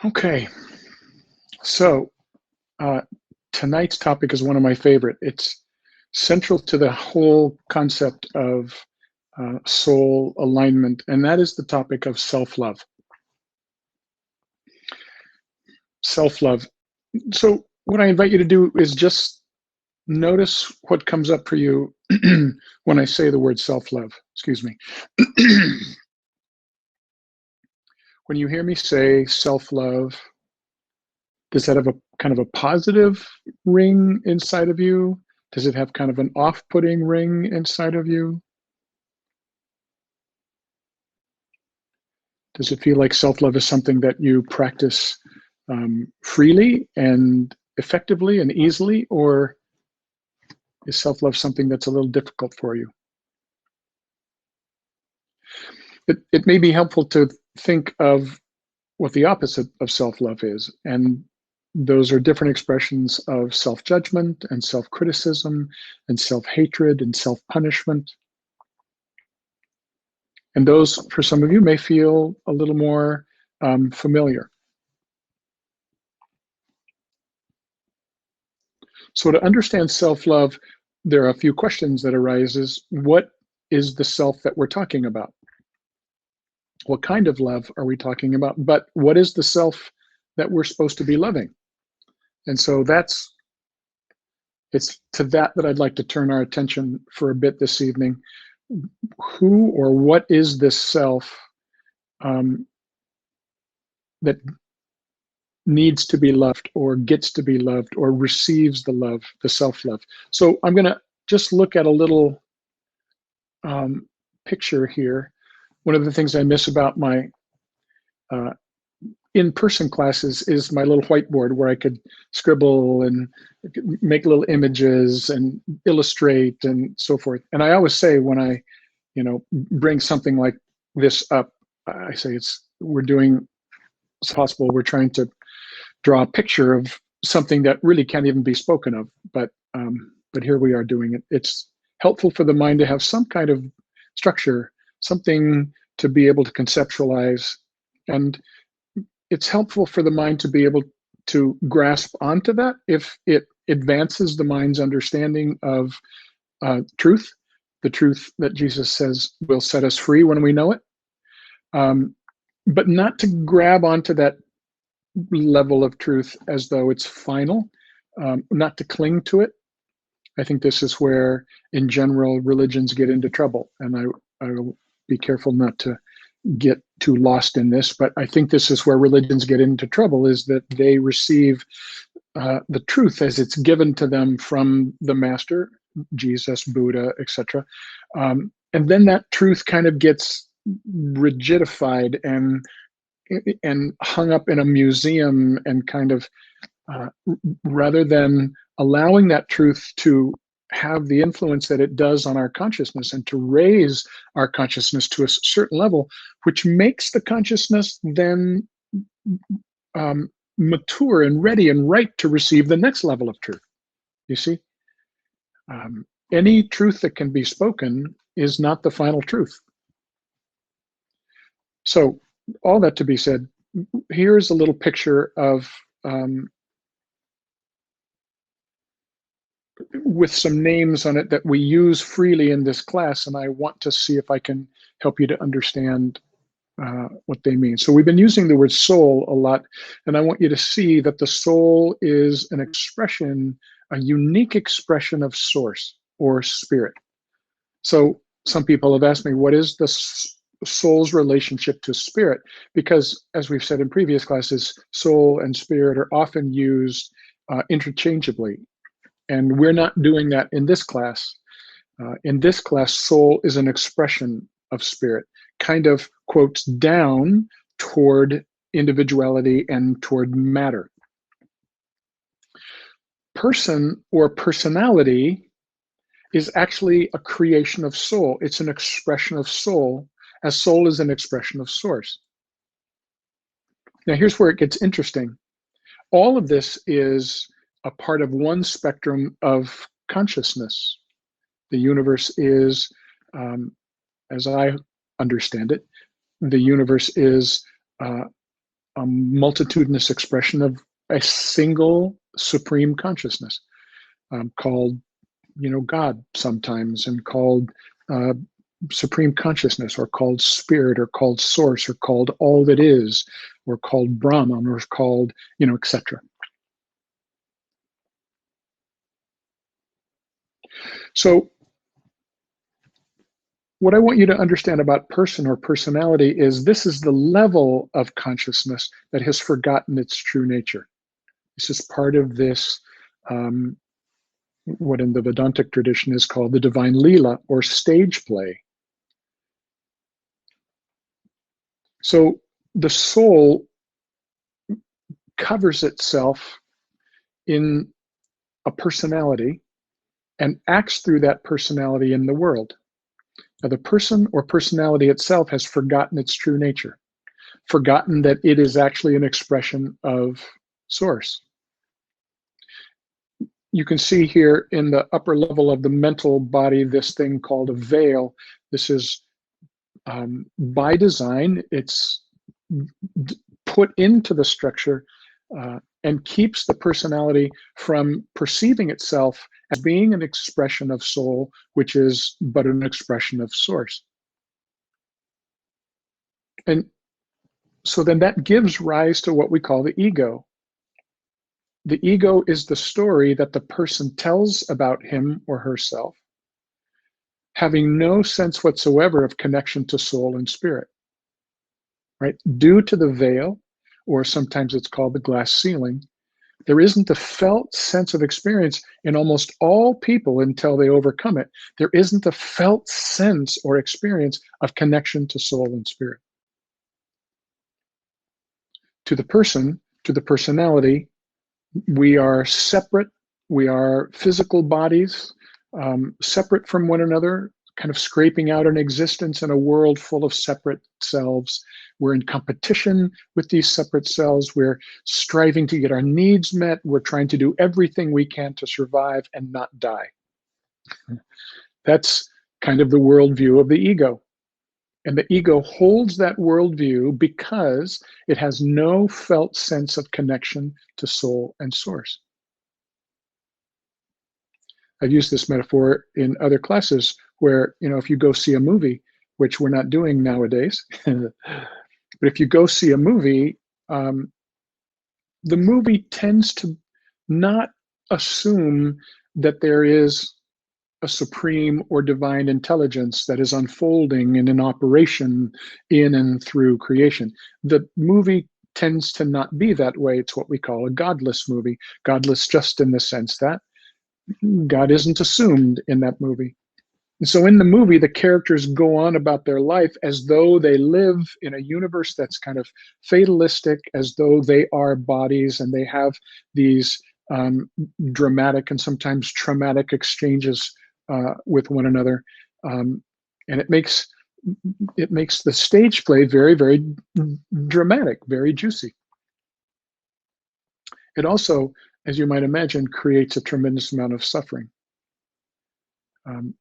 Okay, so uh, tonight's topic is one of my favorite. It's central to the whole concept of soul alignment, and that is the topic of self-love. Self-love. So what I invite you to do is just notice what comes up for you when I say the word self-love. Excuse me. When you hear me say self-love, does that have a kind of a positive ring inside of you? Does it have kind of an off-putting ring inside of you? Does it feel like self-love is something that you practice freely and effectively and easily, or is self-love something that's a little difficult for you? It may be helpful to think of what the opposite of self-love is, and those are different expressions of self-judgment and self-criticism and self-hatred and self-punishment. And those, for some of you, may feel a little more familiar. So to understand self-love, there are a few questions that arises. What is the self that we're talking about? What kind of love are we talking about? But what is the self that we're supposed to be loving? And so it's to that I'd like to turn our attention for a bit this evening. Who or what is this self that needs to be loved or gets to be loved or receives the love, the self-love? So I'm going to just look at a little picture here. One of the things I miss about my in-person classes is my little whiteboard where I could scribble and make little images and illustrate and so forth. And I always say when I, bring something like this up, I say we're doing it's possible. We're trying to draw a picture of something that really can't even be spoken of, but here we are doing it. It's helpful for the mind to have some kind of structure, something to be able to conceptualize, and it's helpful for the mind to be able to grasp onto that if it advances the mind's understanding of truth, the truth that Jesus says will set us free when we know it, but not to grab onto that level of truth as though it's final, not to cling to it. I think this is where, in general, religions get into trouble, and I will be careful not to get too lost in this, but I think this is where religions get into trouble, is that they receive the truth as it's given to them from the master, Jesus, Buddha, etc. And then that truth kind of gets rigidified and hung up in a museum, and kind of rather than allowing that truth to have the influence that it does on our consciousness and to raise our consciousness to a certain level, which makes the consciousness then mature and ready and right to receive the next level of truth. You see, any truth that can be spoken is not the final truth. So all that to be said, here's a little picture of with some names on it that we use freely in this class, and I want to see if I can help you to understand what they mean. So we've been using the word soul a lot, and I want you to see that the soul is an expression, a unique expression of source or spirit. So some people have asked me, what is the soul's relationship to spirit? Because, as we've said in previous classes, soul and spirit are often used interchangeably. And we're not doing that in this class. In this class, soul is an expression of spirit, kind of quotes down toward individuality and toward matter. Person or personality is actually a creation of soul. It's an expression of soul, as soul is an expression of source. Now, here's where it gets interesting. All of this is a part of one spectrum of consciousness. The universe is, as I understand it, the universe is a multitudinous expression of a single supreme consciousness, called, God sometimes, and called uh, supreme consciousness, or called spirit, or called source, or called all that is, or called Brahman, or called, etc. So what I want you to understand about person or personality is this is the level of consciousness that has forgotten its true nature. This is part of this, what in the Vedantic tradition is called the divine Leela, or stage play. So the soul covers itself in a personality and acts through that personality in the world. Now, the person or personality itself has forgotten its true nature, forgotten that it is actually an expression of source. You can see here in the upper level of the mental body this thing called a veil. This is by design, it's put into the structure and keeps the personality from perceiving itself as being an expression of soul, which is but an expression of source. And so then that gives rise to what we call the ego. The ego is the story that the person tells about him or herself, having no sense whatsoever of connection to soul and spirit, right? Due to the veil, or sometimes it's called the glass ceiling, there isn't a felt sense of experience in almost all people until they overcome it. There isn't a felt sense or experience of connection to soul and spirit. To the person, to the personality, we are separate. We are physical bodies, separate from one another, kind of scraping out an existence in a world full of separate selves. We're in competition with these separate selves. We're striving to get our needs met. We're trying to do everything we can to survive and not die. That's kind of the worldview of the ego. And the ego holds that worldview because it has no felt sense of connection to soul and source. I've used this metaphor in other classes where, if you go see a movie, which we're not doing nowadays, but if you go see a movie, the movie tends to not assume that there is a supreme or divine intelligence that is unfolding and in operation in and through creation. The movie tends to not be that way. It's what we call a godless movie. Godless just in the sense that God isn't assumed in that movie. And so in the movie, the characters go on about their life as though they live in a universe that's kind of fatalistic, as though they are bodies and they have these dramatic and sometimes traumatic exchanges with one another. And it makes the stage play very, very dramatic, very juicy. It also, as you might imagine, creates a tremendous amount of suffering.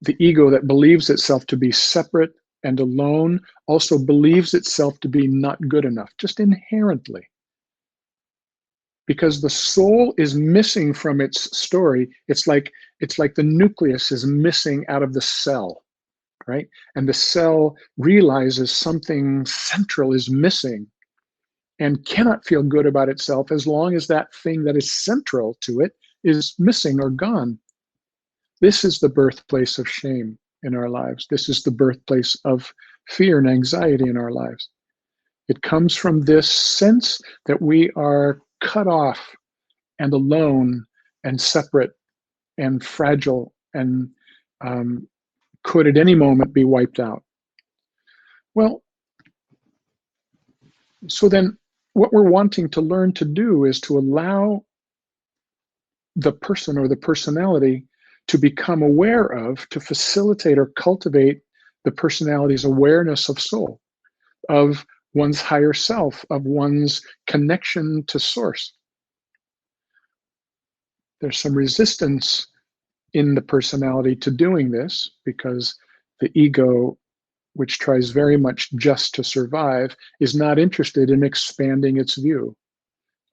The ego that believes itself to be separate and alone also believes itself to be not good enough, just inherently. Because the soul is missing from its story. It's like the nucleus is missing out of the cell, right? And the cell realizes something central is missing and cannot feel good about itself as long as that thing that is central to it is missing or gone. This is the birthplace of shame in our lives. This is the birthplace of fear and anxiety in our lives. It comes from this sense that we are cut off and alone and separate and fragile and could at any moment be wiped out. Well, so then what we're wanting to learn to do is to allow the person or the personality to become aware of, to facilitate or cultivate the personality's awareness of soul, of one's higher self, of one's connection to source. There's some resistance in the personality to doing this because the ego which tries very much just to survive, is not interested in expanding its view,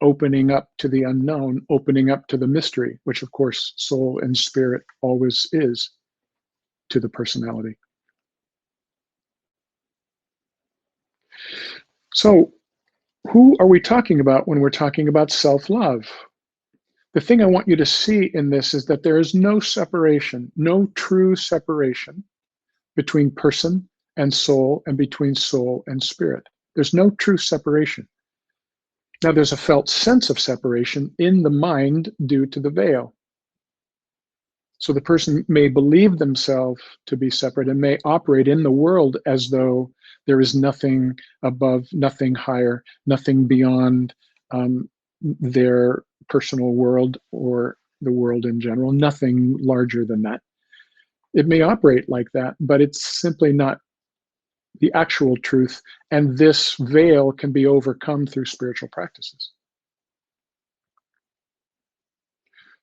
opening up to the unknown, opening up to the mystery, which of course soul and spirit always is to the personality. So who are we talking about when we're talking about self-love? The thing I want you to see in this is that there is no separation, no true separation between person and soul and between soul and spirit. There's no true separation. Now, there's a felt sense of separation in the mind due to the veil. So the person may believe themselves to be separate and may operate in the world as though there is nothing above, nothing higher, nothing beyond their personal world or the world in general, nothing larger than that. It may operate like that, but it's simply not the actual truth, and this veil can be overcome through spiritual practices.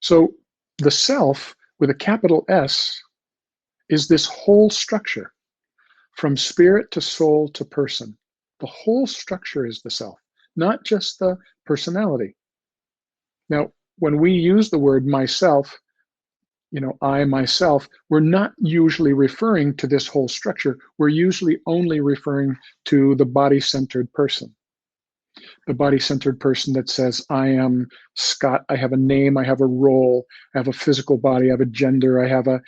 So the self with a capital S is this whole structure from spirit to soul to person. The whole structure is the self, not just the personality. Now, when we use the word myself, I, myself, we're not usually referring to this whole structure. We're usually only referring to the body-centered person. The body-centered person that says, I am Scott, I have a name, I have a role, I have a physical body, I have a gender, I have a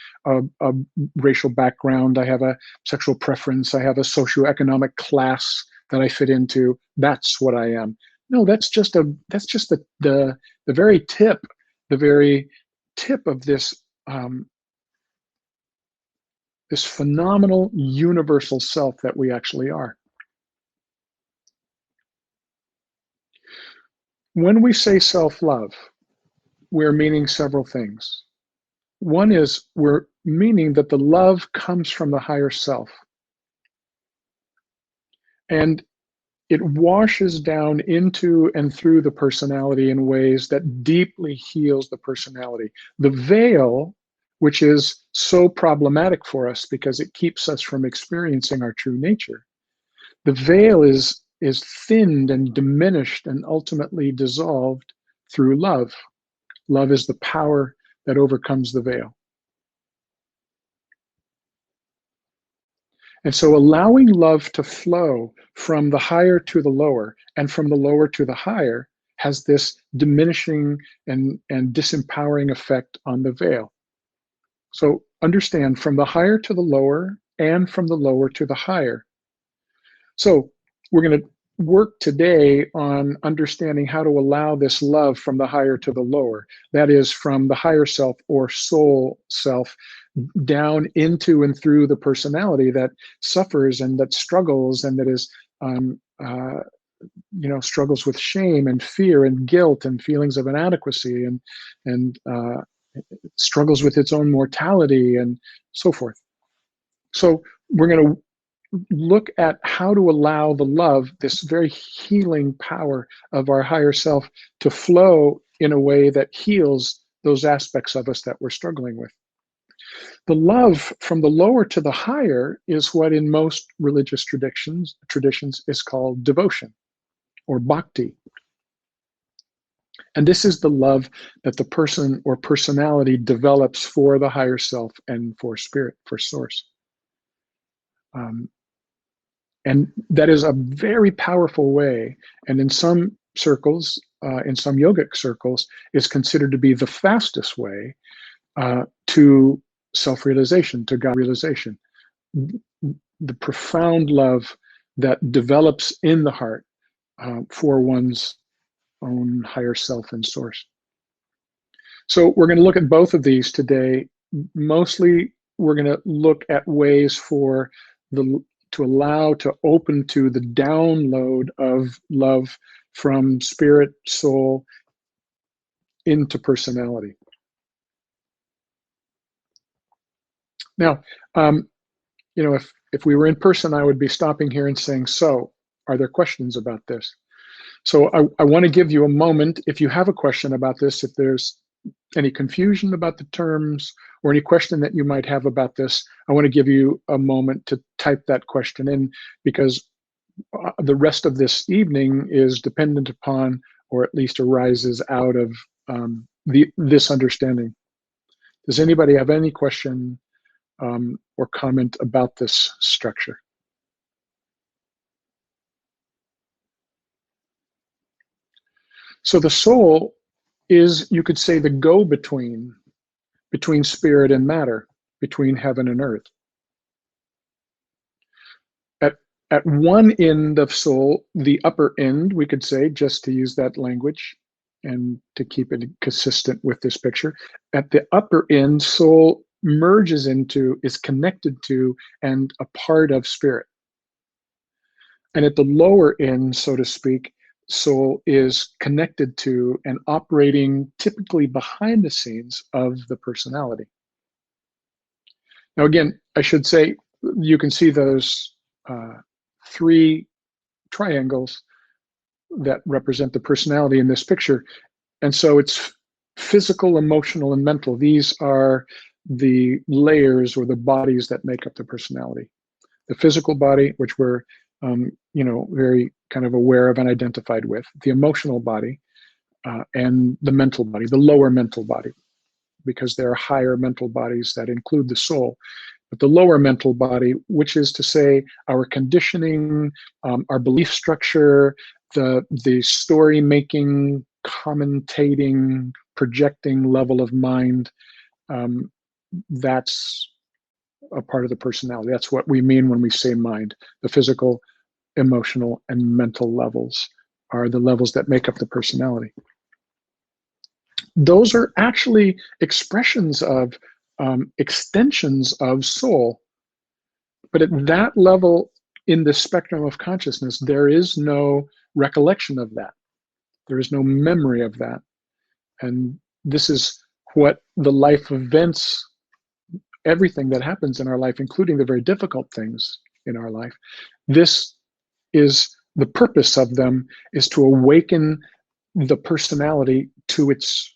racial background, I have a sexual preference, I have a socioeconomic class that I fit into. That's what I am. No, that's just the very tip, of this this phenomenal universal self that we actually are. When we say self-love, we're meaning several things. One is we're meaning that the love comes from the higher self. And it washes down into and through the personality in ways that deeply heals the personality. The veil, which is so problematic for us because it keeps us from experiencing our true nature, the veil is thinned and diminished and ultimately dissolved through love. Love is the power that overcomes the veil. And so allowing love to flow from the higher to the lower and from the lower to the higher has this diminishing and disempowering effect on the veil. So understand, from the higher to the lower and from the lower to the higher. So we're going to work today on understanding how to allow this love from the higher to the lower. That is, from the higher self or soul self down into and through the personality that suffers and that struggles and that is struggles with shame and fear and guilt and feelings of inadequacy and struggles with its own mortality and so forth. So we're going to look at how to allow the love, this very healing power of our higher self, to flow in a way that heals those aspects of us that we're struggling with. The love from the lower to the higher is what in most religious traditions is called devotion or bhakti. And this is the love that the person or personality develops for the higher self and for spirit, for source. And that is a very powerful way, and in some circles, in some yogic circles, is considered to be the fastest way to self-realization, to God realization. The profound love that develops in the heart for one's own higher self and source. So we're going to look at both of these today. Mostly, we're going to look at ways to allow to open to the download of love from spirit, soul, into personality. Now, if we were in person, I would be stopping here and saying, so, are there questions about this? So I want to give you a moment. If you have a question about this, if there's any confusion about the terms or any question that you might have about this, I want to give you a moment to type that question in, because the rest of this evening is dependent upon, or at least arises out of, this understanding. Does anybody have any question or comment about this structure? So the soul is, you could say, the go-between between spirit and matter, between heaven and earth. At one end of soul, the upper end, we could say, just to use that language and to keep it consistent with this picture, at the upper end, soul merges into, is connected to, and a part of spirit. And at the lower end, so to speak, soul is connected to and operating typically behind the scenes of the personality. Now, again, I should say, you can see those three triangles that represent the personality in this picture. And so it's physical, emotional, and mental. These are the layers or the bodies that make up the personality. The physical body, which we're very kind of aware of and identified with, the emotional body, and the mental body, the lower mental body, because there are higher mental bodies that include the soul. But the lower mental body, which is to say our conditioning, our belief structure, the story making, commentating, projecting level of mind, that's a part of the personality. That's what we mean when we say mind. The physical, emotional, and mental levels are the levels that make up the personality. Those are actually expressions of, extensions of soul. But at that level in the spectrum of consciousness, there is no recollection of that. There is no memory of that. And this is what the life events, everything that happens in our life, including the very difficult things in our life, this is the purpose of them, is to awaken the personality to its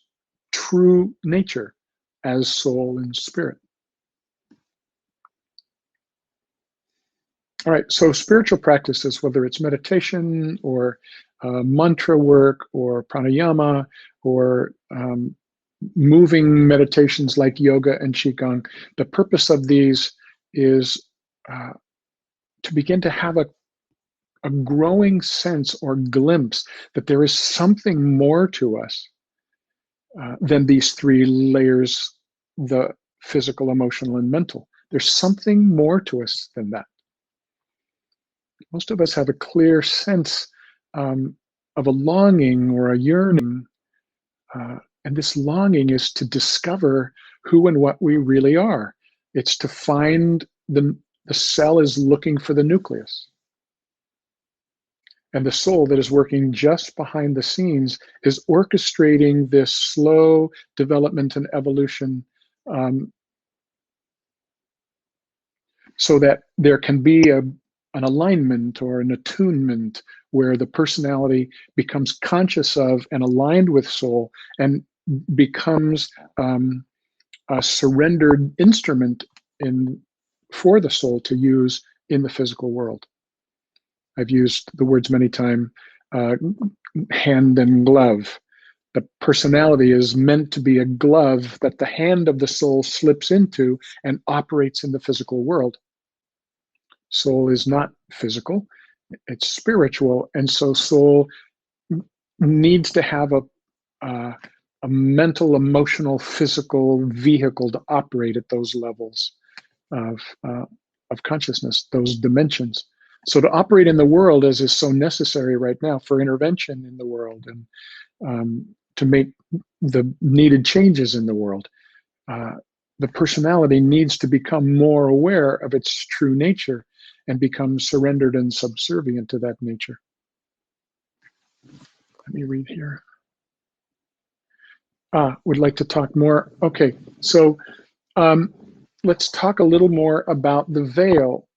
true nature as soul and spirit. All right, so spiritual practices, whether it's meditation or mantra work or pranayama or moving meditations like yoga and qigong, the purpose of these is to begin to have a growing sense or glimpse that there is something more to us than these three layers, the physical, emotional, and mental. There's something more to us than that. Most of us have a clear sense of a longing or a yearning, and this longing is to discover who and what we really are. It's to find the cell is looking for the nucleus. And the soul that is working just behind the scenes is orchestrating this slow development and evolution, so that there can be an alignment or an attunement where the personality becomes conscious of and aligned with soul and becomes a surrendered instrument for the soul to use in the physical world. I've used the words many times, hand and glove. The personality is meant to be a glove that the hand of the soul slips into and operates in the physical world. Soul is not physical, it's spiritual, and so soul needs to have a mental, emotional, physical vehicle to operate at those levels of consciousness, those dimensions. So to operate in the world, as is so necessary right now for intervention in the world and to make the needed changes in the world, the personality needs to become more aware of its true nature and become surrendered and subservient to that nature. Let me read here. Would like to talk more. Okay, so let's talk a little more about the veil.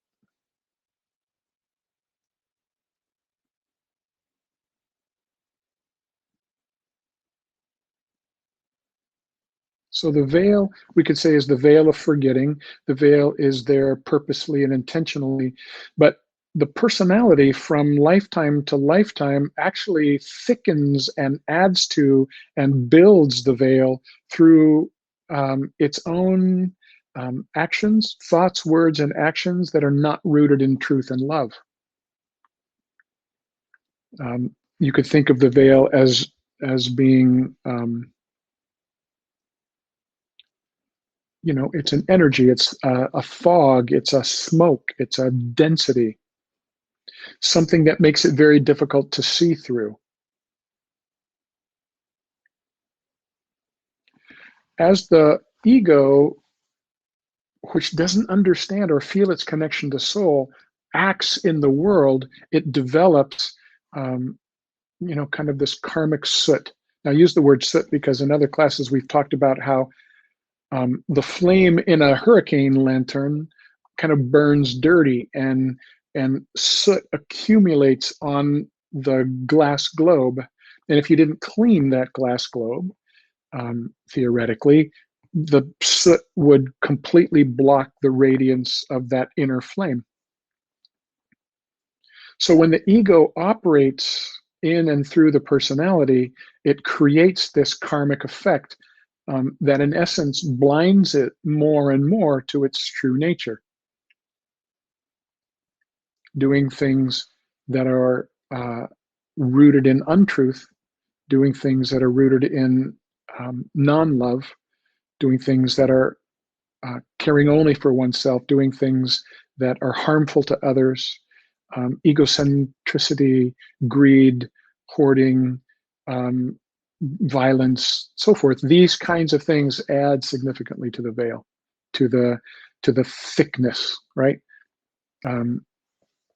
So the veil, we could say, is the veil of forgetting. The veil is there purposely and intentionally, but the personality from lifetime to lifetime actually thickens and adds to and builds the veil through its own actions, thoughts, words, and actions that are not rooted in truth and love. You could think of the veil as being it's an energy, it's a fog, it's a smoke, it's a density, something that makes it very difficult to see through. As the ego, which doesn't understand or feel its connection to soul, acts in the world, it develops, kind of this karmic soot. Now, I use the word soot because in other classes we've talked about how the flame in a hurricane lantern kind of burns dirty, and soot accumulates on the glass globe. And if you didn't clean that glass globe, theoretically, the soot would completely block the radiance of that inner flame. So when the ego operates in and through the personality, it creates this karmic effect that in essence blinds it more and more to its true nature, doing things that are rooted in untruth, doing things that are rooted in non-love, doing things that are caring only for oneself, doing things that are harmful to others, egocentricity, greed, hoarding, violence, so forth. These kinds of things add significantly to the veil, to the thickness, right?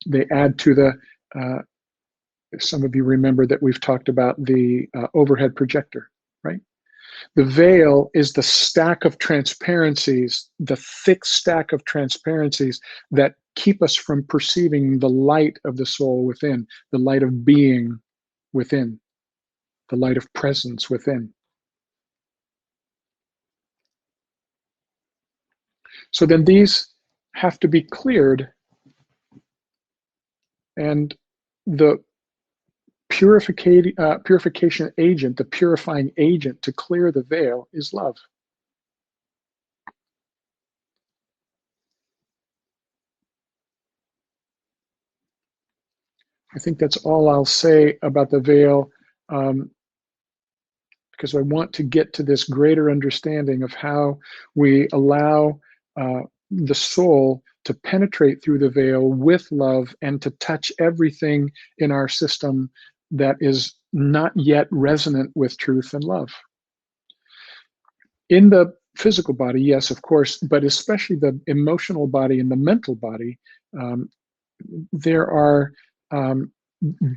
They add to the. Some of you remember that we've talked about the overhead projector, right? The veil is the stack of transparencies, the thick stack of transparencies that keep us from perceiving the light of the soul within, the light of being within, the light of presence within. So then these have to be cleared, and the purification agent, the purifying agent to clear the veil is love. I think that's all I'll say about the veil, because I want to get to this greater understanding of how we allow the soul to penetrate through the veil with love and to touch everything in our system that is not yet resonant with truth and love. In the physical body, yes, of course, but especially the emotional body and the mental body, there are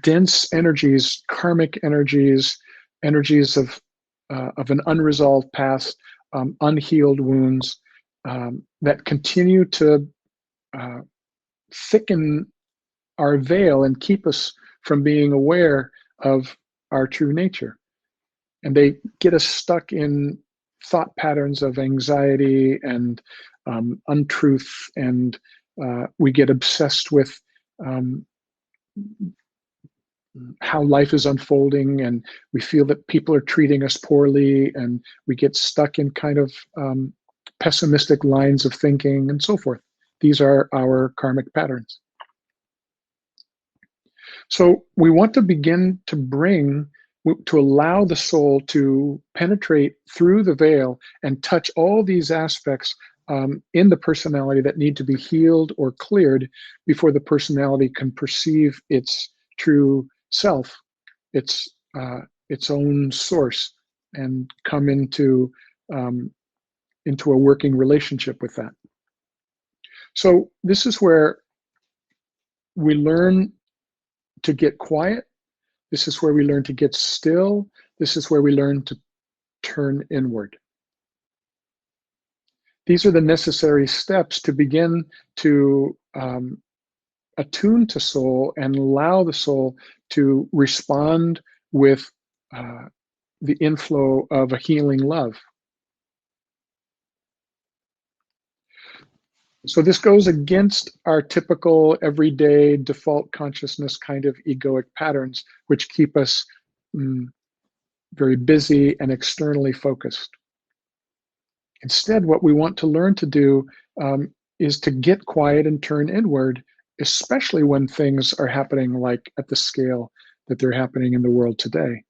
dense energies, karmic energies, energies of an unresolved past, unhealed wounds that continue to thicken our veil and keep us from being aware of our true nature. And they get us stuck in thought patterns of anxiety and untruth, and we get obsessed with how life is unfolding, and we feel that people are treating us poorly, and we get stuck in kind of pessimistic lines of thinking and so forth. These are our karmic patterns. So we want to begin to allow the soul to penetrate through the veil and touch all these aspects in the personality that need to be healed or cleared before the personality can perceive its true self, its own source, and come into a working relationship with that. So this is where we learn to get quiet. This is where we learn to get still. This is where we learn to turn inward. These are the necessary steps to begin to attune to soul and allow the soul to respond with the inflow of a healing love. So this goes against our typical everyday default consciousness kind of egoic patterns, which keep us mm, very busy and externally focused. Instead, what we want to learn to do is to get quiet and turn inward, especially when things are happening like at the scale that they're happening in the world today.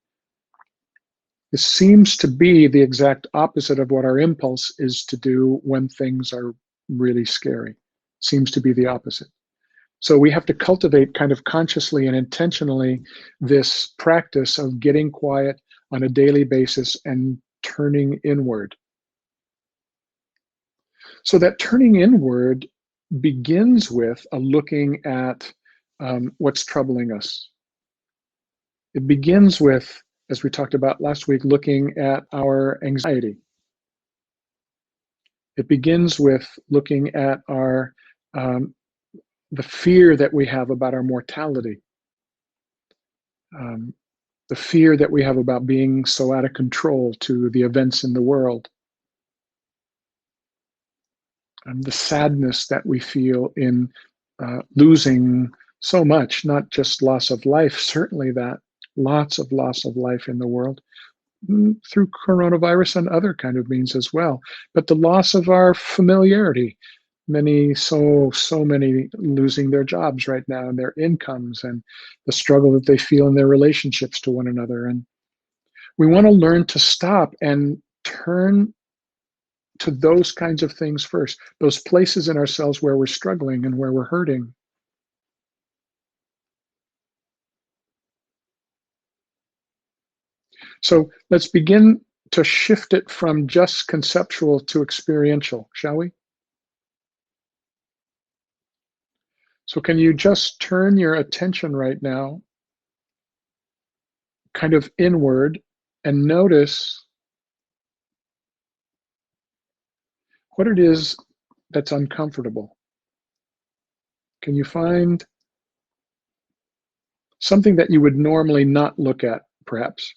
This seems to be the exact opposite of what our impulse is to do when things are really scary. Seems to be the opposite. So we have to cultivate kind of consciously and intentionally this practice of getting quiet on a daily basis and turning inward. So that turning inward begins with a looking at what's troubling us. It begins with, as we talked about last week, looking at our anxiety. It begins with looking at our the fear that we have about our mortality, um, the fear that we have about being so out of control to the events in the world, the sadness that we feel in losing so much, not just loss of life, certainly that, lots of loss of life in the world, through coronavirus and other kind of means as well, but the loss of our familiarity. So many losing their jobs right now and their incomes, and the struggle that they feel in their relationships to one another. And we want to learn to stop and turn to those kinds of things first, those places in ourselves where we're struggling and where we're hurting. So let's begin to shift it from just conceptual to experiential, shall we? So can you just turn your attention right now kind of inward and notice what it is that's uncomfortable? Can you find something that you would normally not look at, perhaps?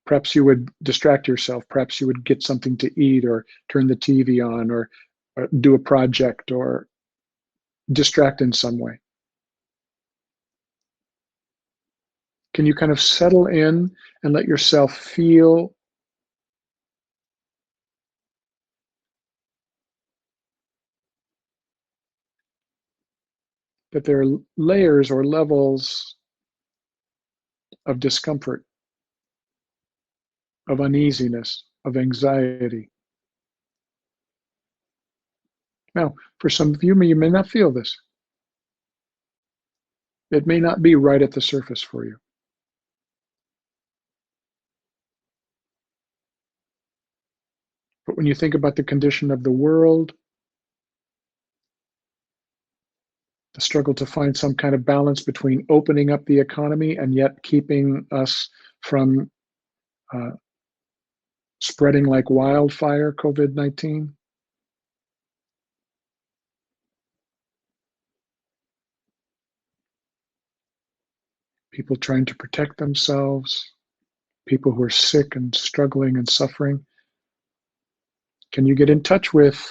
Perhaps you would distract yourself. Perhaps you would get something to eat or turn the TV on or do a project or distract in some way. Can you kind of settle in and let yourself feel that there are layers or levels of discomfort, of uneasiness, of anxiety? Now, for some of you, you may not feel this. It may not be right at the surface for you. But when you think about the condition of the world, the struggle to find some kind of balance between opening up the economy and yet keeping us from uh, spreading like wildfire, COVID-19, people trying to protect themselves, people who are sick and struggling and suffering. Can you get in touch with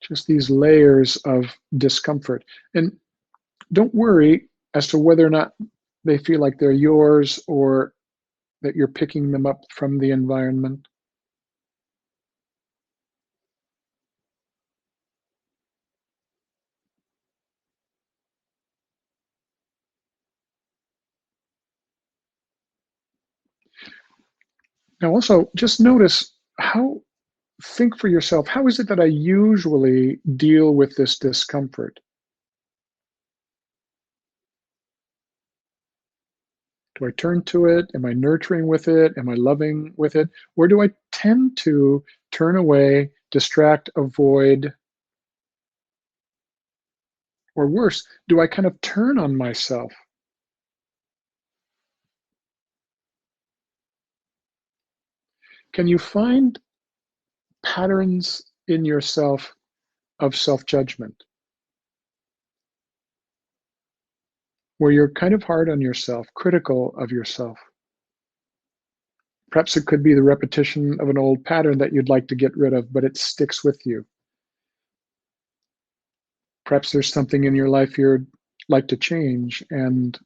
just these layers of discomfort? And don't worry as to whether or not they feel like they're yours or that you're picking them up from the environment. Now, also, just notice how, think for yourself, how is it that I usually deal with this discomfort? Do I turn to it? Am I nurturing with it? Am I loving with it? Or do I tend to turn away, distract, avoid, or worse, do I kind of turn on myself? Can you find patterns in yourself of self-judgment where you're kind of hard on yourself, critical of yourself? Perhaps it could be the repetition of an old pattern that you'd like to get rid of, but it sticks with you. Perhaps there's something in your life you'd like to change, and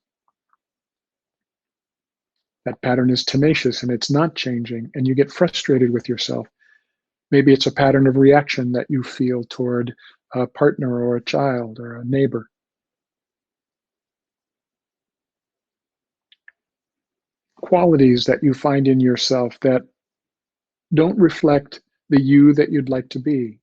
that pattern is tenacious and it's not changing, and you get frustrated with yourself. Maybe it's a pattern of reaction that you feel toward a partner or a child or a neighbor. Qualities that you find in yourself that don't reflect the you that you'd like to be.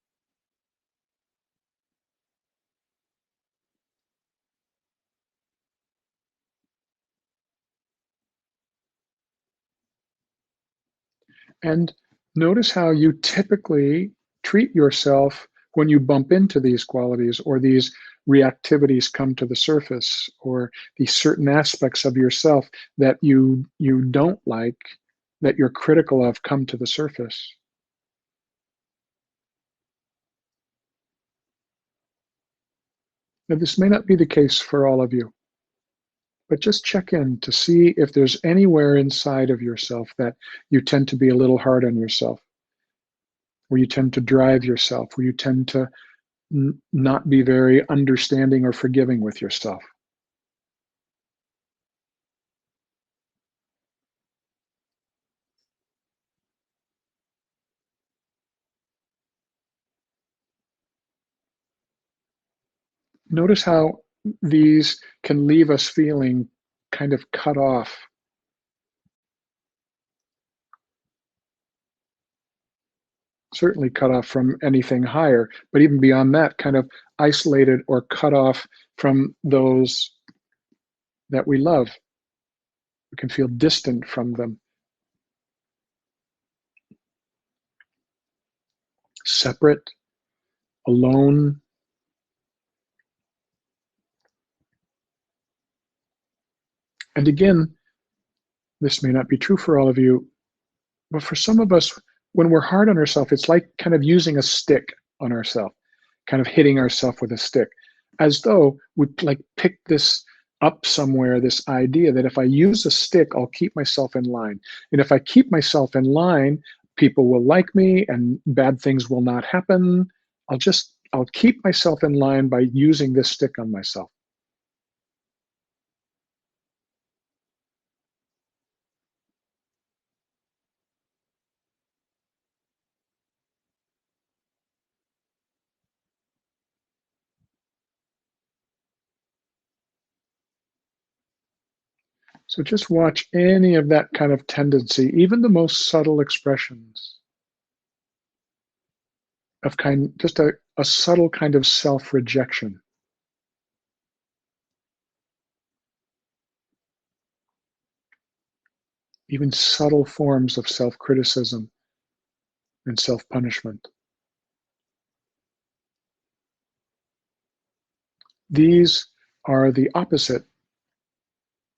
And notice how you typically treat yourself when you bump into these qualities, or these reactivities come to the surface, or these certain aspects of yourself that you don't like, that you're critical of, come to the surface. Now, this may not be the case for all of you, but just check in to see if there's anywhere inside of yourself that you tend to be a little hard on yourself, where you tend to drive yourself, where you tend to not be very understanding or forgiving with yourself. Notice how these can leave us feeling kind of cut off, certainly cut off from anything higher, but even beyond that, kind of isolated or cut off from those that we love. We can feel distant from them, separate, alone. And again, this may not be true for all of you, but for some of us, when we're hard on ourselves, it's like kind of using a stick on ourselves, kind of hitting ourselves with a stick, as though we like pick this up somewhere, this idea that if I use a stick, I'll keep myself in line. And if I keep myself in line, people will like me and bad things will not happen. I'll keep myself in line by using this stick on myself. So just watch any of that kind of tendency, even the most subtle expressions of just a subtle kind of self-rejection, even subtle forms of self-criticism and self-punishment. These are the opposite,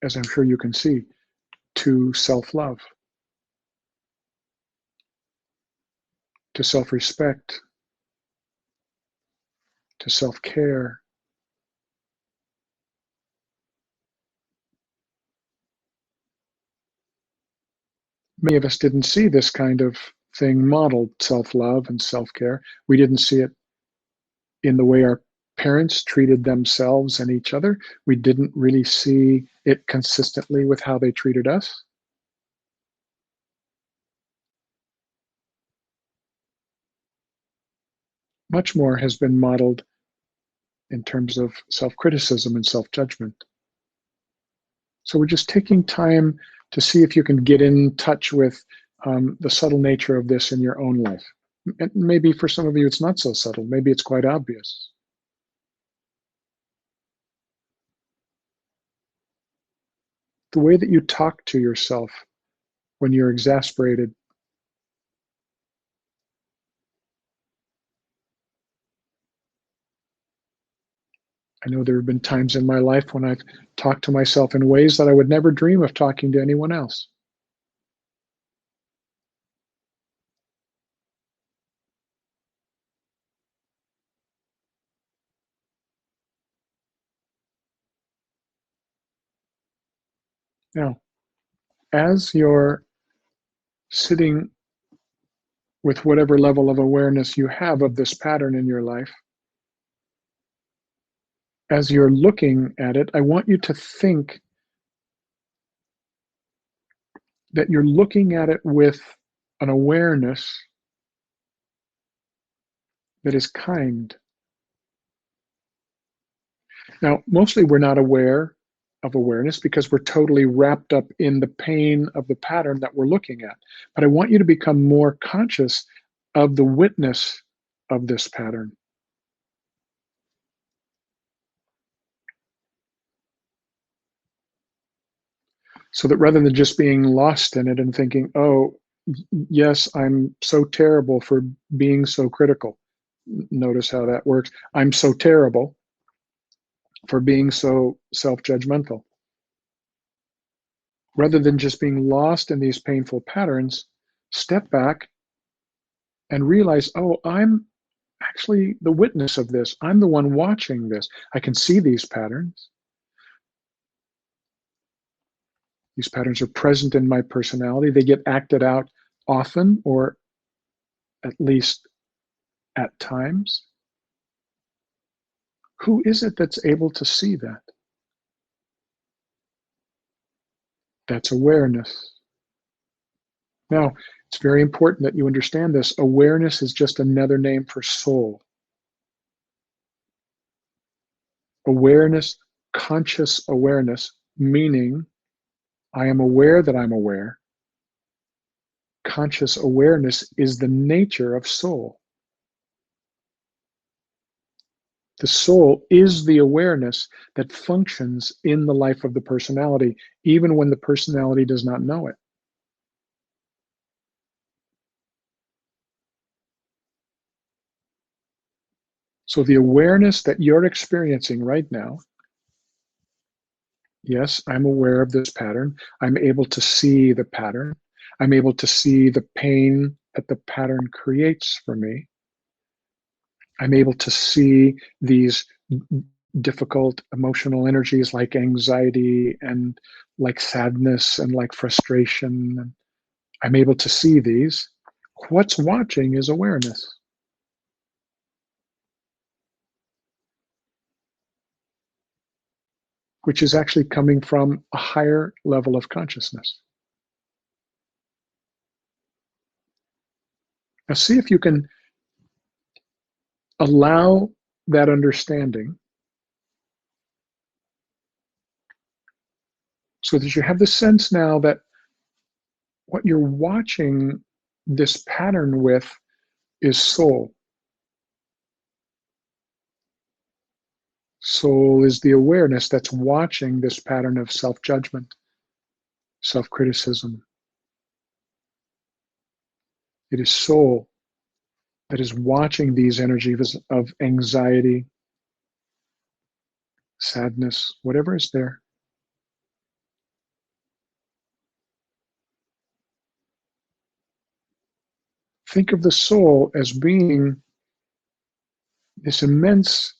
as I'm sure you can see, to self-love, to self-respect, to self-care. Many of us didn't see this kind of thing modeled, self-love and self-care. We didn't see it in the way our parents treated themselves and each other. We didn't really see it consistently with how they treated us. Much more has been modeled in terms of self-criticism and self-judgment. So we're just taking time to see if you can get in touch with the subtle nature of this in your own life. And maybe for some of you, it's not so subtle. Maybe it's quite obvious. The way that you talk to yourself when you're exasperated. I know there have been times in my life when I've talked to myself in ways that I would never dream of talking to anyone else. Now, as you're sitting with whatever level of awareness you have of this pattern in your life, as you're looking at it, I want you to think that you're looking at it with an awareness that is kind. Now, mostly we're not aware of awareness because we're totally wrapped up in the pain of the pattern that we're looking at. But I want you to become more conscious of the witness of this pattern. So that rather than just being lost in it and thinking, oh, yes, I'm so terrible for being so critical. Notice how that works. I'm so terrible for being so self-judgmental. Rather than just being lost in these painful patterns, step back and realize, oh, I'm actually the witness of this. I'm the one watching this. I can see these patterns. These patterns are present in my personality. They get acted out often, or at least at times. Who is it that's able to see that? That's awareness. Now, it's very important that you understand this. Awareness is just another name for soul. Awareness, conscious awareness, meaning I am aware that I'm aware. Conscious awareness is the nature of soul. The soul is the awareness that functions in the life of the personality, even when the personality does not know it. So the awareness that you're experiencing right now, yes, I'm aware of this pattern. I'm able to see the pattern. I'm able to see the pain that the pattern creates for me. I'm able to see these difficult emotional energies like anxiety and like sadness and like frustration. I'm able to see these. What's watching is awareness. Which is actually coming from a higher level of consciousness. Now, see if you can allow that understanding so that you have the sense now that what you're watching this pattern with is soul. Soul is the awareness that's watching this pattern of self-judgment, self-criticism. It is soul that is watching these energies of anxiety, sadness, whatever is there. Think of the soul as being this immense,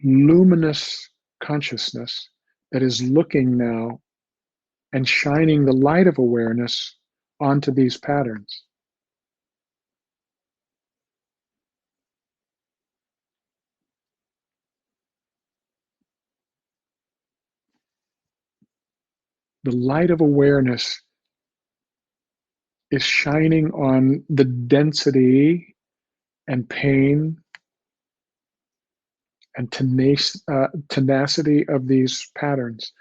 luminous consciousness that is looking now and shining the light of awareness onto these patterns. The light of awareness is shining on the density and pain and tenacity of these patterns.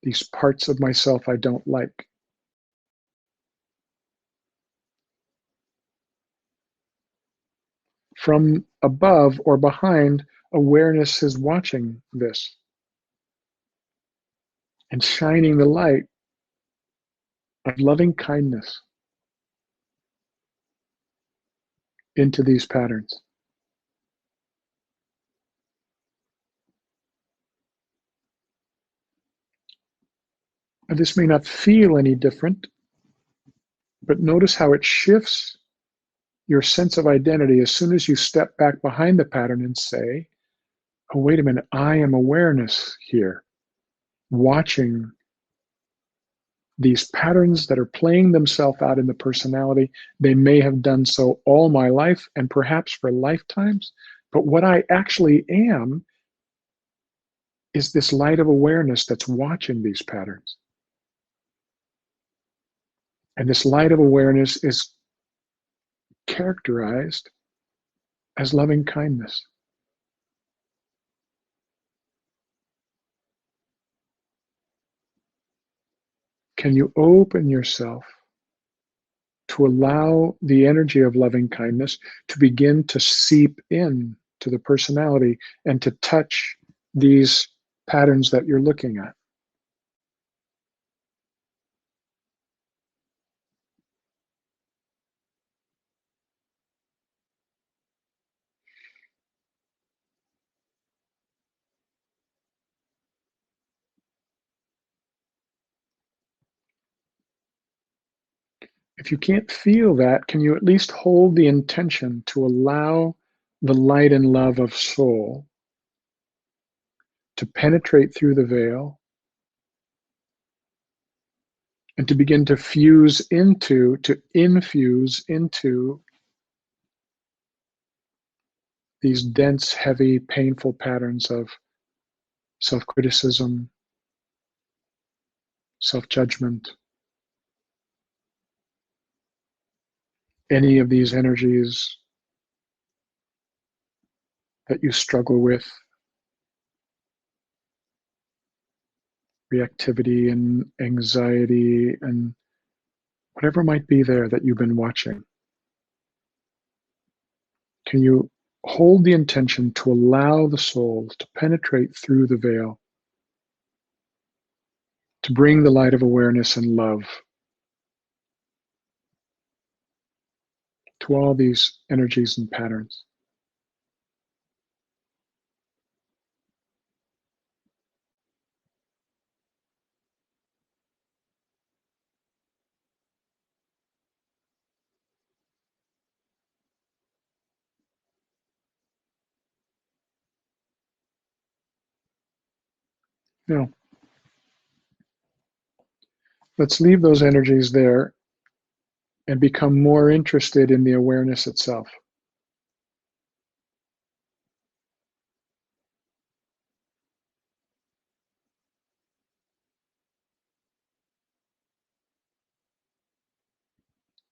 These parts of myself I don't like. From above or behind, awareness is watching this and shining the light of loving kindness into these patterns. Now, this may not feel any different, but notice how it shifts your sense of identity as soon as you step back behind the pattern and say, oh, wait a minute, I am awareness here, watching These patterns that are playing themselves out in the personality, they may have done so all my life and perhaps for lifetimes. But what I actually am is this light of awareness that's watching these patterns. And this light of awareness is characterized as loving kindness. Can you open yourself to allow the energy of loving kindness to begin to seep in to the personality and to touch these patterns that you're looking at? If you can't feel that, can you at least hold the intention to allow the light and love of soul to penetrate through the veil and to begin to infuse into these dense, heavy, painful patterns of self-criticism, self-judgment, any of these energies that you struggle with, reactivity and anxiety and whatever might be there that you've been watching. Can you hold the intention to allow the soul to penetrate through the veil, to bring the light of awareness and love to all these energies and patterns? Now, let's leave those energies there and become more interested in the awareness itself.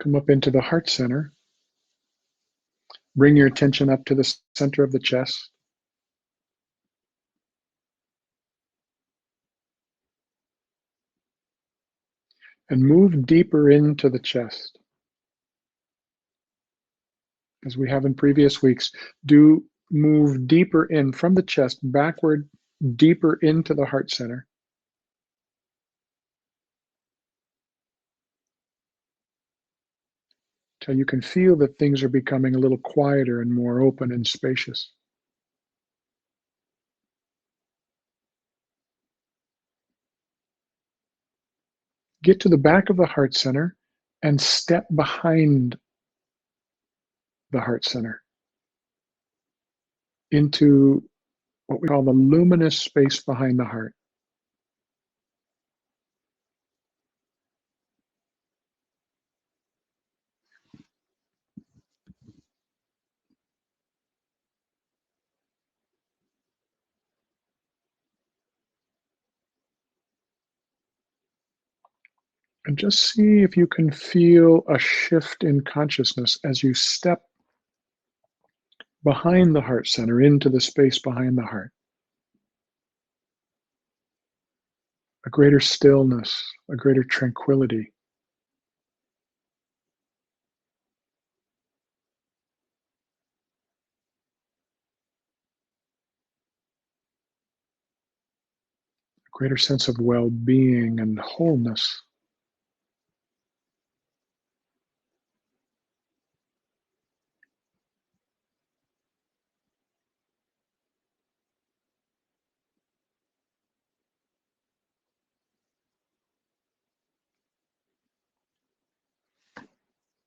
Come up into the heart center. Bring your attention up to the center of the chest. And move deeper into the chest. As we have in previous weeks, do move deeper in from the chest, backward, deeper into the heart center. Till you can feel that things are becoming a little quieter and more open and spacious. Get to the back of the heart center and step behind the heart center into what we call the luminous space behind the heart. And just see if you can feel a shift in consciousness as you step behind the heart center into the space behind the heart. A greater stillness, a greater tranquility. A greater sense of well-being and wholeness.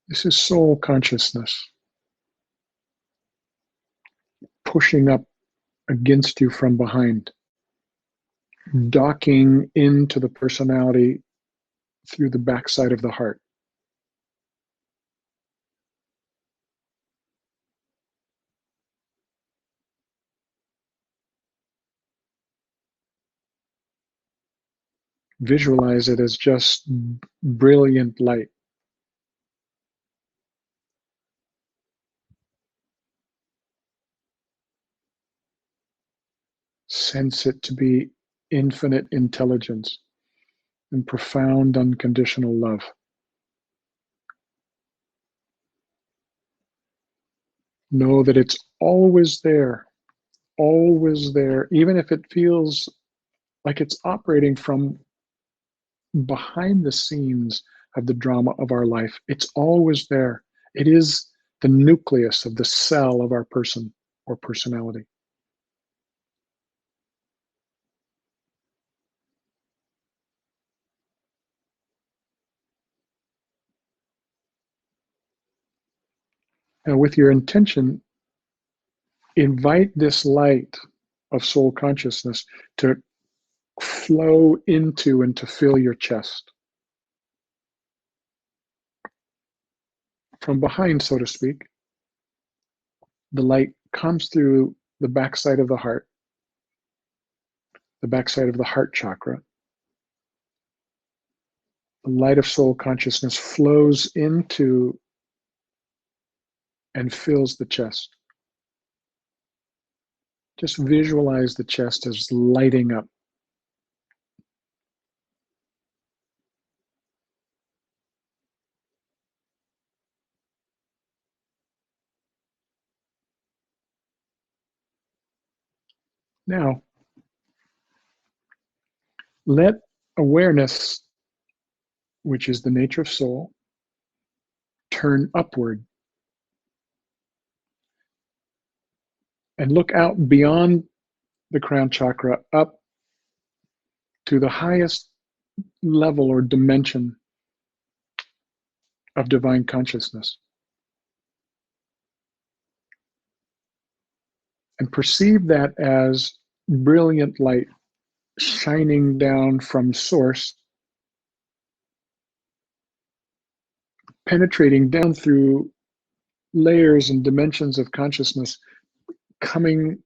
This is soul consciousness pushing up against you from behind, docking into the personality through the backside of the heart. Visualize it as just brilliant light. Sense it to be infinite intelligence and profound unconditional love. Know that it's always there, even if it feels like it's operating from behind the scenes of the drama of our life. It's always there. It is the nucleus of the cell of our person or personality. Now, with your intention, invite this light of soul consciousness to flow into and to fill your chest. From behind, so to speak, the light comes through the backside of the heart chakra. The light of soul consciousness flows into and fills the chest. Just visualize the chest as lighting up. Now, let awareness, which is the nature of soul, turn upward and look out beyond the crown chakra up to the highest level or dimension of divine consciousness. And perceive that as brilliant light shining down from source, penetrating down through layers and dimensions of consciousness, coming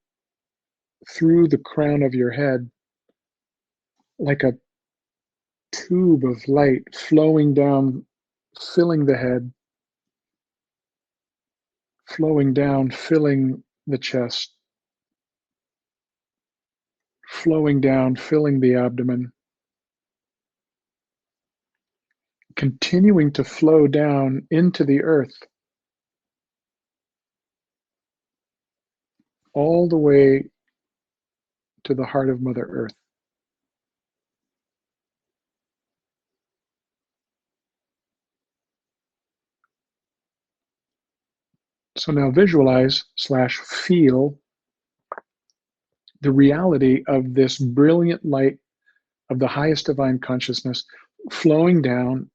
through the crown of your head like a tube of light flowing down, filling the head, flowing down, filling the chest, flowing down, filling the abdomen, continuing to flow down into the earth, all the way to the heart of Mother Earth. So now visualize / feel the reality of this brilliant light of the highest divine consciousness flowing down,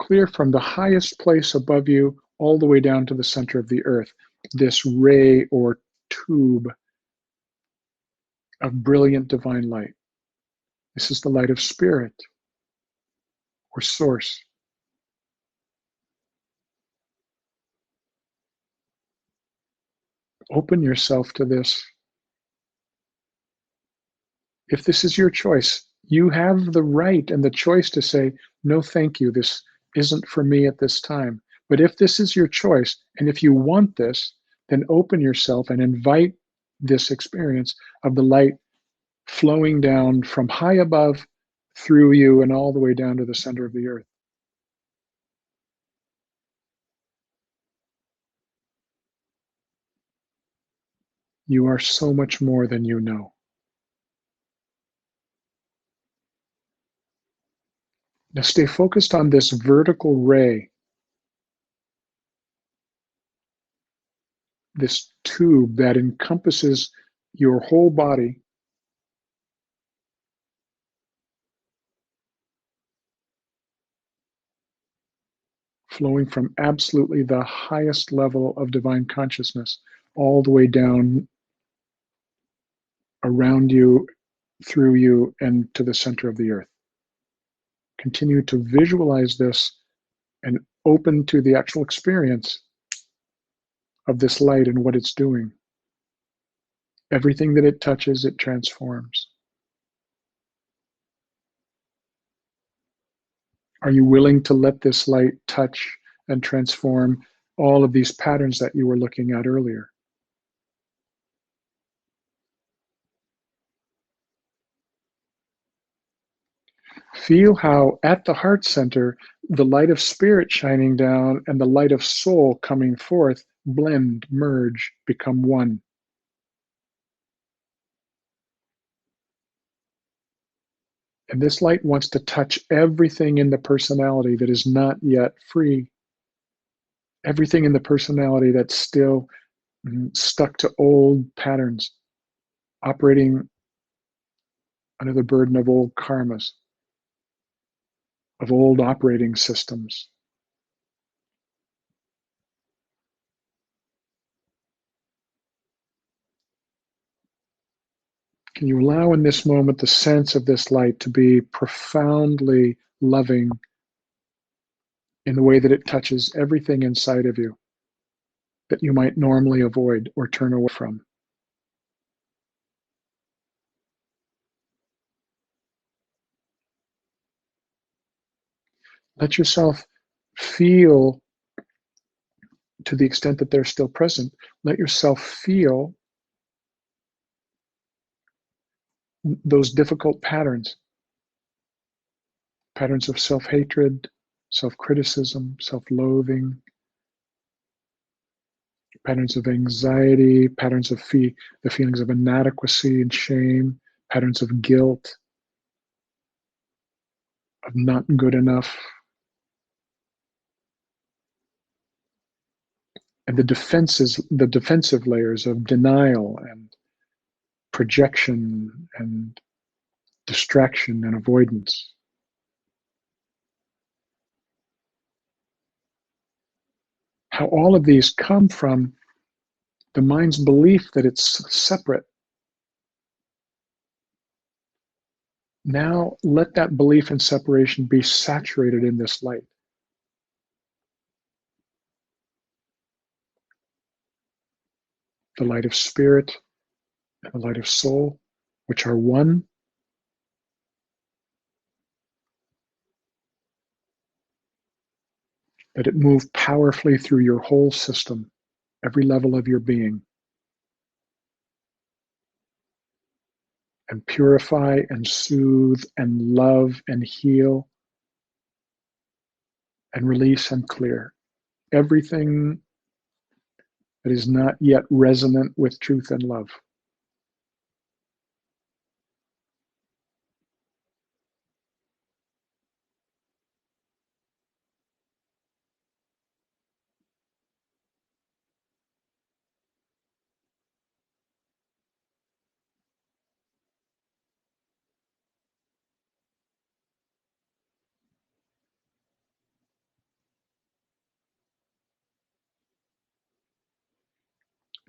clear from the highest place above you all the way down to the center of the earth, this ray or tube of brilliant divine light. This is the light of spirit or source. Open yourself to this. If this is your choice, you have the right and the choice to say, no, thank you, this isn't for me at this time. But if this is your choice, and if you want this, then open yourself and invite this experience of the light flowing down from high above through you and all the way down to the center of the earth. You are so much more than you know. Now stay focused on this vertical ray, this tube that encompasses your whole body, flowing from absolutely the highest level of divine consciousness all the way down around you through you and to the center of the earth. Continue to visualize this and open to the actual experience of this light and what it's doing. Everything that it touches, it transforms. Are you willing to let this light touch and transform all of these patterns that you were looking at earlier? Feel how at the heart center, the light of spirit shining down and the light of soul coming forth blend, merge, become one. And this light wants to touch everything in the personality that is not yet free, everything in the personality that's still stuck to old patterns, operating under the burden of old karmas, of old operating systems. Can you allow in this moment the sense of this light to be profoundly loving in the way that it touches everything inside of you that you might normally avoid or turn away from? Let yourself feel, to the extent that they're still present, let yourself feel those difficult patterns of self-hatred, self-criticism, self-loathing, patterns of anxiety, patterns of the feelings of inadequacy and shame, patterns of guilt, of not good enough, and the defensive layers of denial and projection and distraction and avoidance. How all of these come from the mind's belief that it's separate. Now let that belief in separation be saturated in this light. The light of spirit and the light of soul, which are one. Let it move powerfully through your whole system, every level of your being, and purify and soothe and love and heal and release and clear everything that is not yet resonant with truth and love.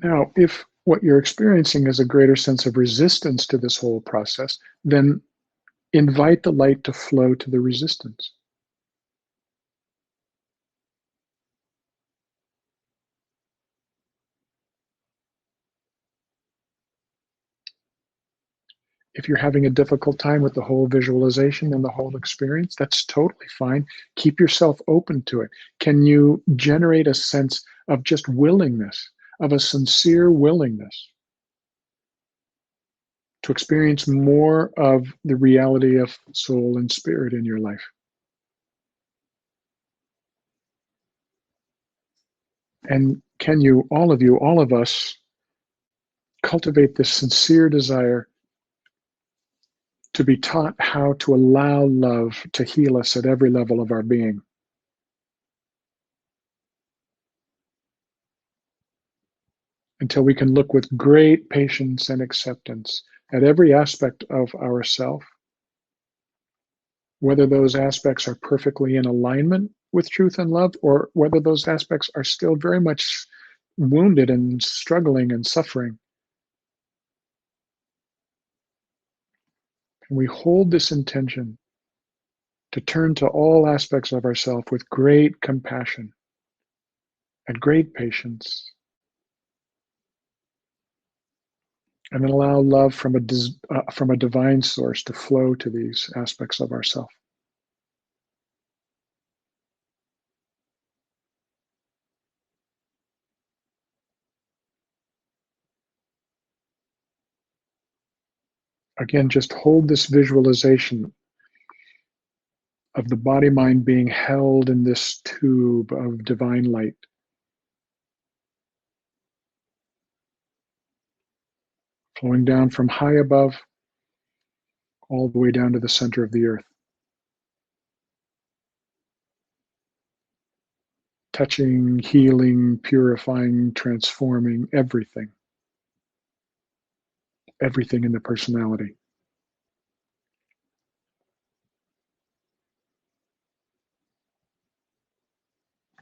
Now, if what you're experiencing is a greater sense of resistance to this whole process, then invite the light to flow to the resistance. If you're having a difficult time with the whole visualization and the whole experience, that's totally fine. Keep yourself open to it. Can you generate a sense of just willingness, of a sincere willingness to experience more of the reality of soul and spirit in your life? And can you, all of us, cultivate this sincere desire to be taught how to allow love to heal us at every level of our being? Until we can look with great patience and acceptance at every aspect of ourself, whether those aspects are perfectly in alignment with truth and love, or whether those aspects are still very much wounded and struggling and suffering. And we hold this intention to turn to all aspects of ourself with great compassion and great patience, and then allow love from a divine source to flow to these aspects of ourself. Again, just hold this visualization of the body-mind being held in this tube of divine light. Flowing down from high above all the way down to the center of the earth. Touching, healing, purifying, transforming everything. Everything in the personality.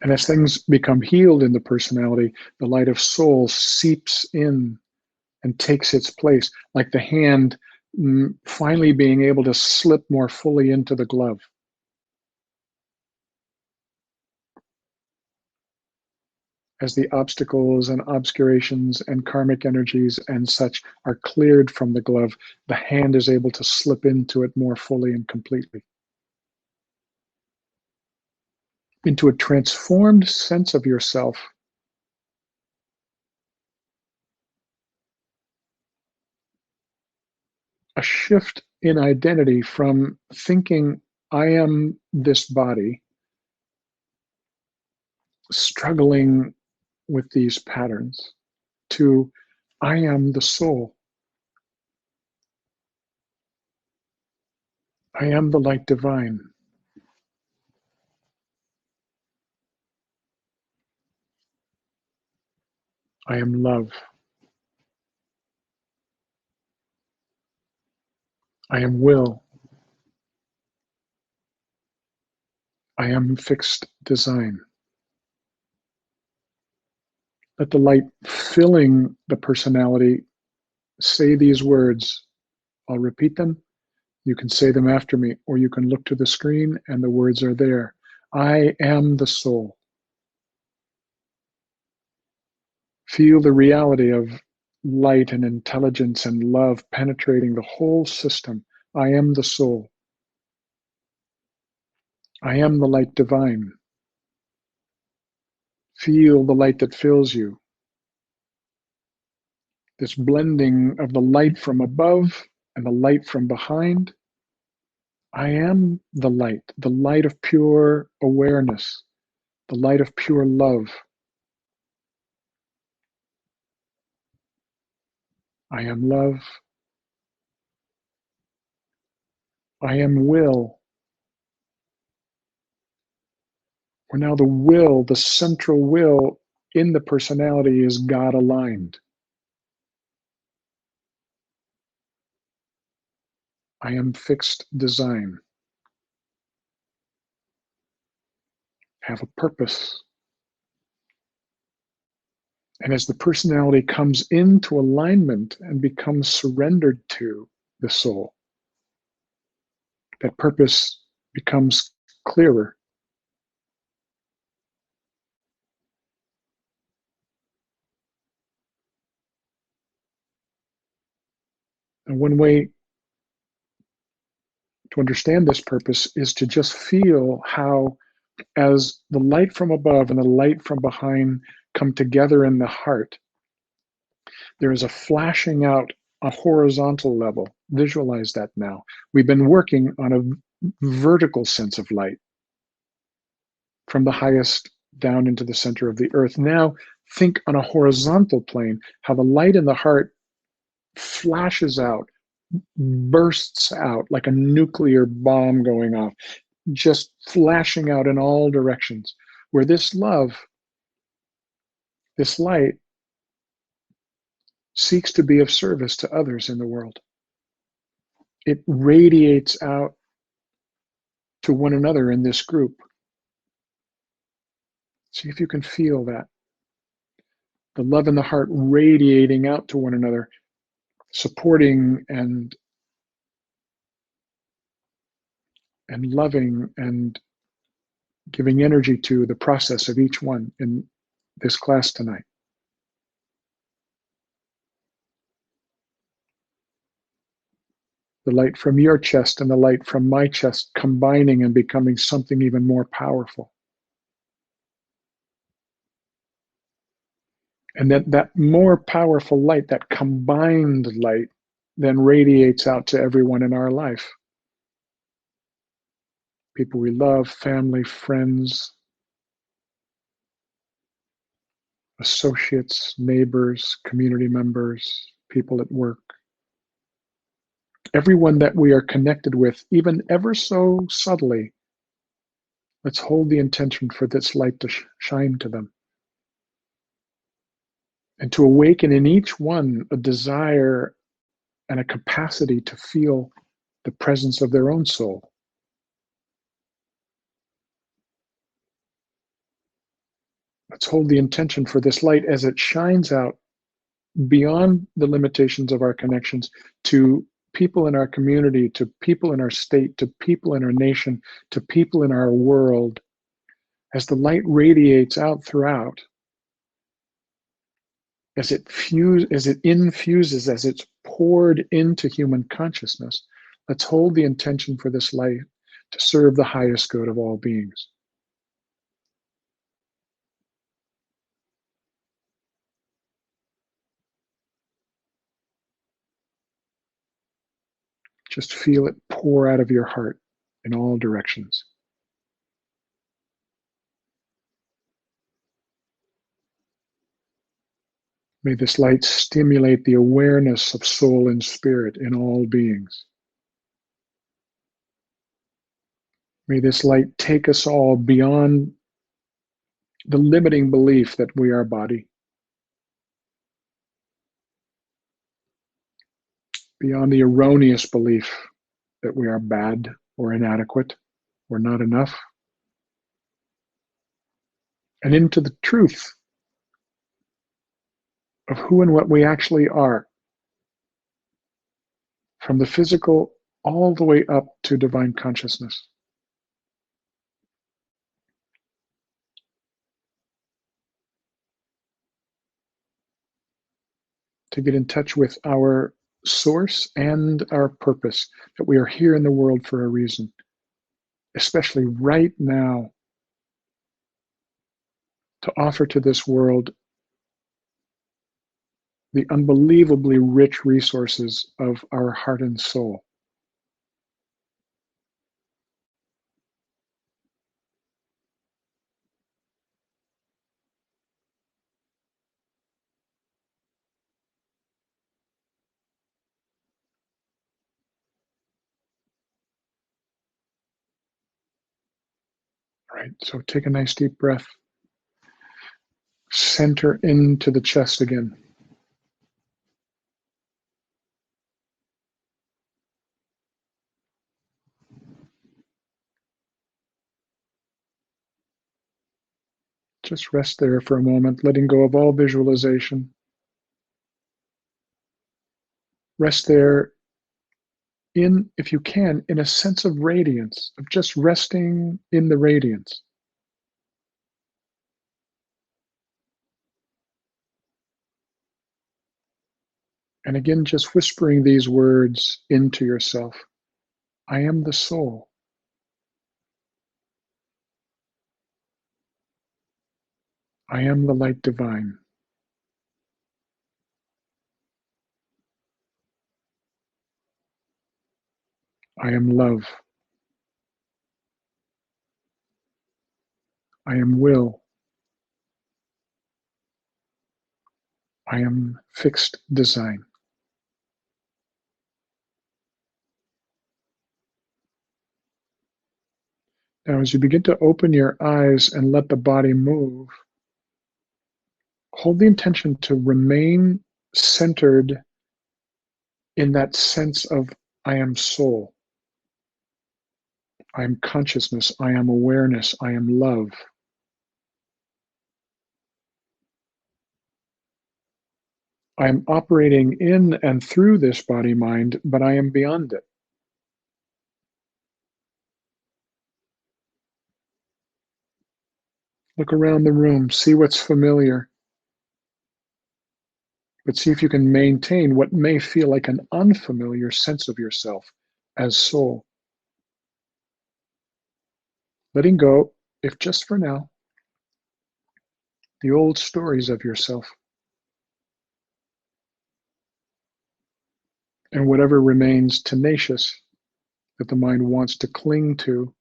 And as things become healed in the personality, the light of soul seeps in and takes its place, like the hand finally being able to slip more fully into the glove. As the obstacles and obscurations and karmic energies and such are cleared from the glove, the hand is able to slip into it more fully and completely. Into a transformed sense of yourself. A shift in identity from thinking, I am this body, struggling with these patterns, to I am the soul. I am the light divine. I am love. I am will. I am fixed design. Let the light filling the personality say these words. I'll repeat them. You can say them after me, or you can look to the screen and the words are there. I am the soul. Feel the reality of light and intelligence and love penetrating the whole system. I am the soul. I am the light divine. Feel the light that fills you. This blending of the light from above and the light from behind. I am the light of pure awareness, the light of pure love. I am love. I am will. Where now the will, the central will in the personality is God aligned. I am fixed design. Have a purpose. And as the personality comes into alignment and becomes surrendered to the soul, that purpose becomes clearer. And one way to understand this purpose is to just feel how, as the light from above and the light from behind come together in the heart, there is a flashing out a horizontal level. Visualize that now. We've been working on a vertical sense of light from the highest down into the center of the earth. Now think on a horizontal plane, how the light in the heart flashes out, bursts out like a nuclear bomb going off, just flashing out in all directions, where this love, this light, seeks to be of service to others in the world. It radiates out to one another in this group. See if you can feel that. The love in the heart radiating out to one another, supporting and and loving and giving energy to the process of each one in this class tonight. The light from your chest and the light from my chest combining and becoming something even more powerful. And that more powerful light, that combined light, then radiates out to everyone in our life. People we love, family, friends, associates, neighbors, community members, people at work. Everyone that we are connected with, even ever so subtly, let's hold the intention for this light to shine to them. And to awaken in each one a desire and a capacity to feel the presence of their own soul. Let's hold the intention for this light as it shines out beyond the limitations of our connections to people in our community, to people in our state, to people in our nation, to people in our world. As the light radiates out throughout, as it infuses, as it's poured into human consciousness, let's hold the intention for this light to serve the highest good of all beings. Just feel it pour out of your heart in all directions. May this light stimulate the awareness of soul and spirit in all beings. May this light take us all beyond the limiting belief that we are body, beyond the erroneous belief that we are bad or inadequate or not enough, and into the truth of who and what we actually are, from the physical all the way up to divine consciousness. To get in touch with our source and our purpose, that we are here in the world for a reason, especially right now, to offer to this world the unbelievably rich resources of our heart and soul. Right, so take a nice deep breath. Center into the chest again. Just rest there for a moment, letting go of all visualization. Rest there in, if you can, in a sense of radiance, of just resting in the radiance. And again, just whispering these words into yourself. I am the soul. I am the light divine. I am love. I am will. I am fixed design. Now, as you begin to open your eyes and let the body move, hold the intention to remain centered in that sense of I am soul. I am consciousness. I am awareness. I am love. I am operating in and through this body mind, but I am beyond it. Look around the room, see what's familiar, but see if you can maintain what may feel like an unfamiliar sense of yourself as soul. Letting go, if just for now, the old stories of yourself and whatever remains tenacious that the mind wants to cling to.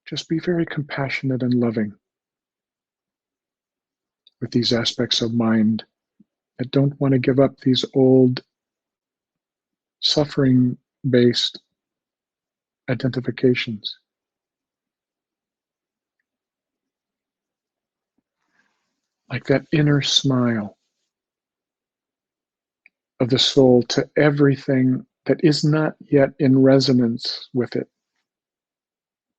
Just be very compassionate and loving with these aspects of mind that don't want to give up these old suffering-based identifications. Like that inner smile of the soul to everything that is not yet in resonance with it.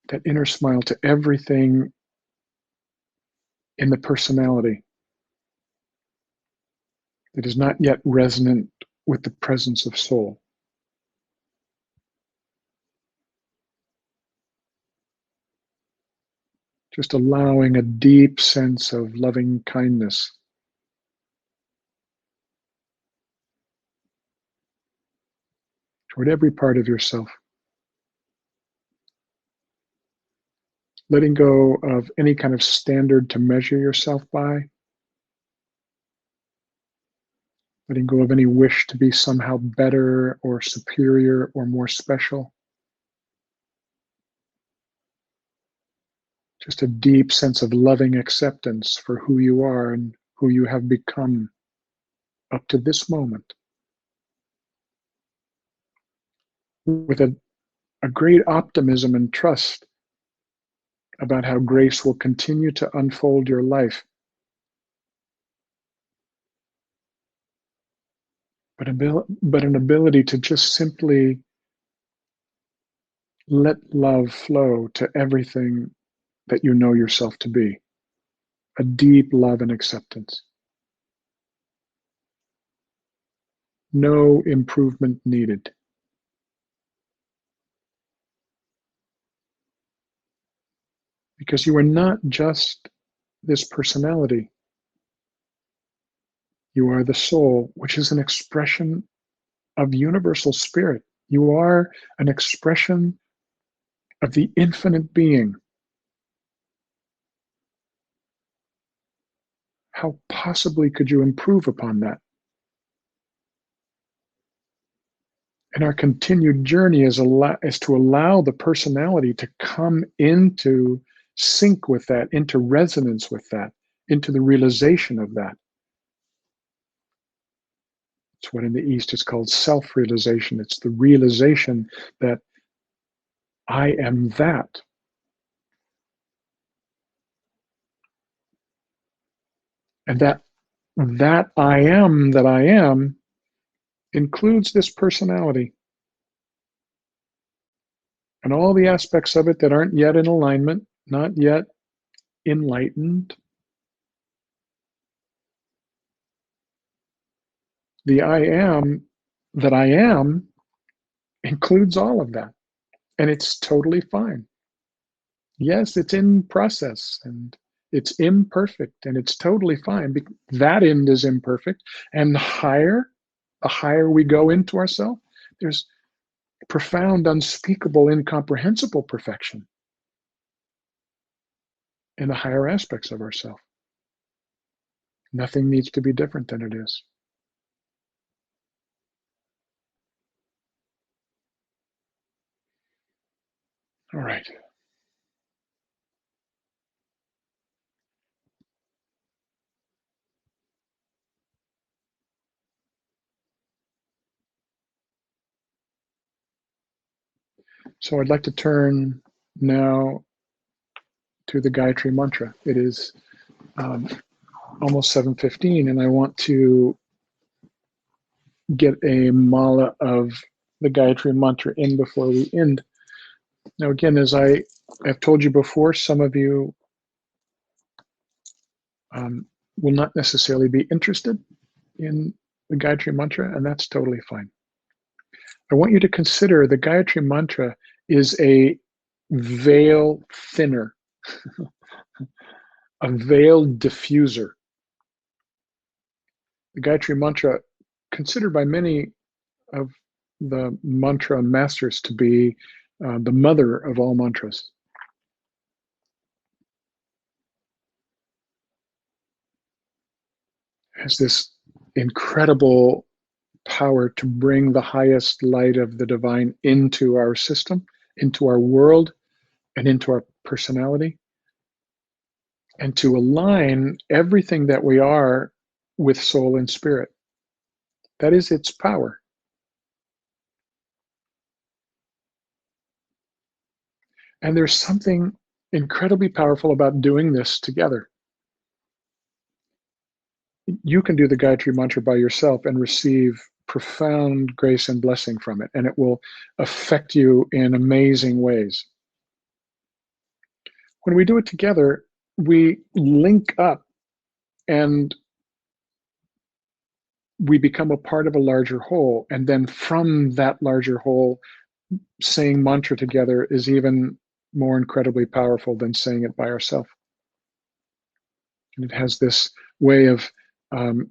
That inner smile to everything in the personality that is not yet resonant with the presence of soul. Just allowing a deep sense of loving kindness toward every part of yourself. Letting go of any kind of standard to measure yourself by. Letting go of any wish to be somehow better or superior or more special. Just a deep sense of loving acceptance for who you are and who you have become up to this moment. With a great optimism and trust about how grace will continue to unfold your life. But an ability to just simply let love flow to everything that you know yourself to be. A deep love and acceptance. No improvement needed. Because you are not just this personality. You are the soul, which is an expression of universal spirit. You are an expression of the infinite being. How possibly could you improve upon that? And our continued journey is to allow the personality to come into sync with that, into resonance with that, into the realization of that. It's what in the East is called self-realization. It's the realization that I am that. And that I am includes this personality and all the aspects of it that aren't yet in alignment, not yet enlightened. The I am that I am includes all of that, and it's totally fine. Yes, it's in process and it's imperfect, and it's totally fine. That end is imperfect, and the higher we go into ourselves, there's profound, unspeakable, incomprehensible perfection in the higher aspects of ourselves. Nothing needs to be different than it is. All right. So I'd like to turn now to the Gayatri Mantra. It is almost 7:15, and I want to get a mala of the Gayatri Mantra in before we end. Now, again, as I have told you before, some of you will not necessarily be interested in the Gayatri Mantra, and that's totally fine. I want you to consider the Gayatri Mantra is a veil thinner. a veiled diffuser. The Gayatri Mantra, considered by many of the mantra masters to be the mother of all mantras, has this incredible power to bring the highest light of the divine into our system, into our world, and into our personality, and to align everything that we are with soul and spirit. That is its power. And there's something incredibly powerful about doing this together. You can do the Gayatri Mantra by yourself and receive profound grace and blessing from it, and it will affect you in amazing ways. When we do it together, we link up and we become a part of a larger whole. And then from that larger whole, saying mantra together is even more incredibly powerful than saying it by ourselves. And it has this way of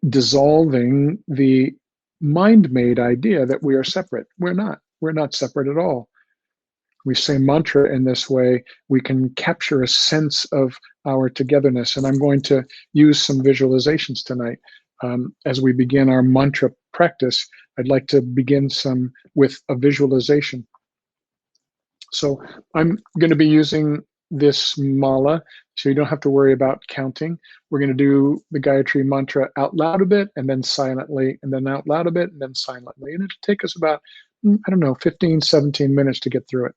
dissolving the mind-made idea that we are separate. We're not. We're not separate at all. We say mantra in this way, we can capture a sense of our togetherness. And I'm going to use some visualizations tonight. As we begin our mantra practice, I'd like to begin with a visualization. So I'm going to be using this mala, so you don't have to worry about counting. We're going to do the Gayatri Mantra out loud a bit, and then silently, and then out loud a bit, and then silently. And it'll take us about, I don't know, 15, 17 minutes to get through it.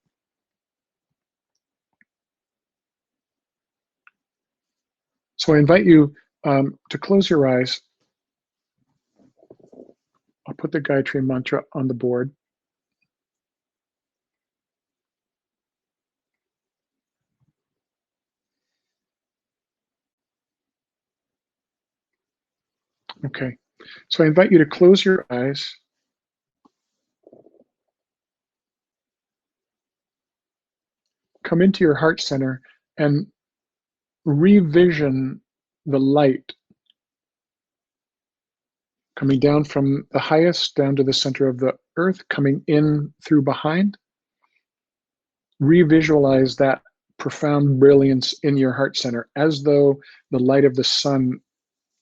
So I invite you to close your eyes. I'll put the Gayatri Mantra on the board. Okay, so I invite you to close your eyes. Come into your heart center and revision the light coming down from the highest down to the center of the earth, coming in through behind. Revisualize that profound brilliance in your heart center as though the light of the sun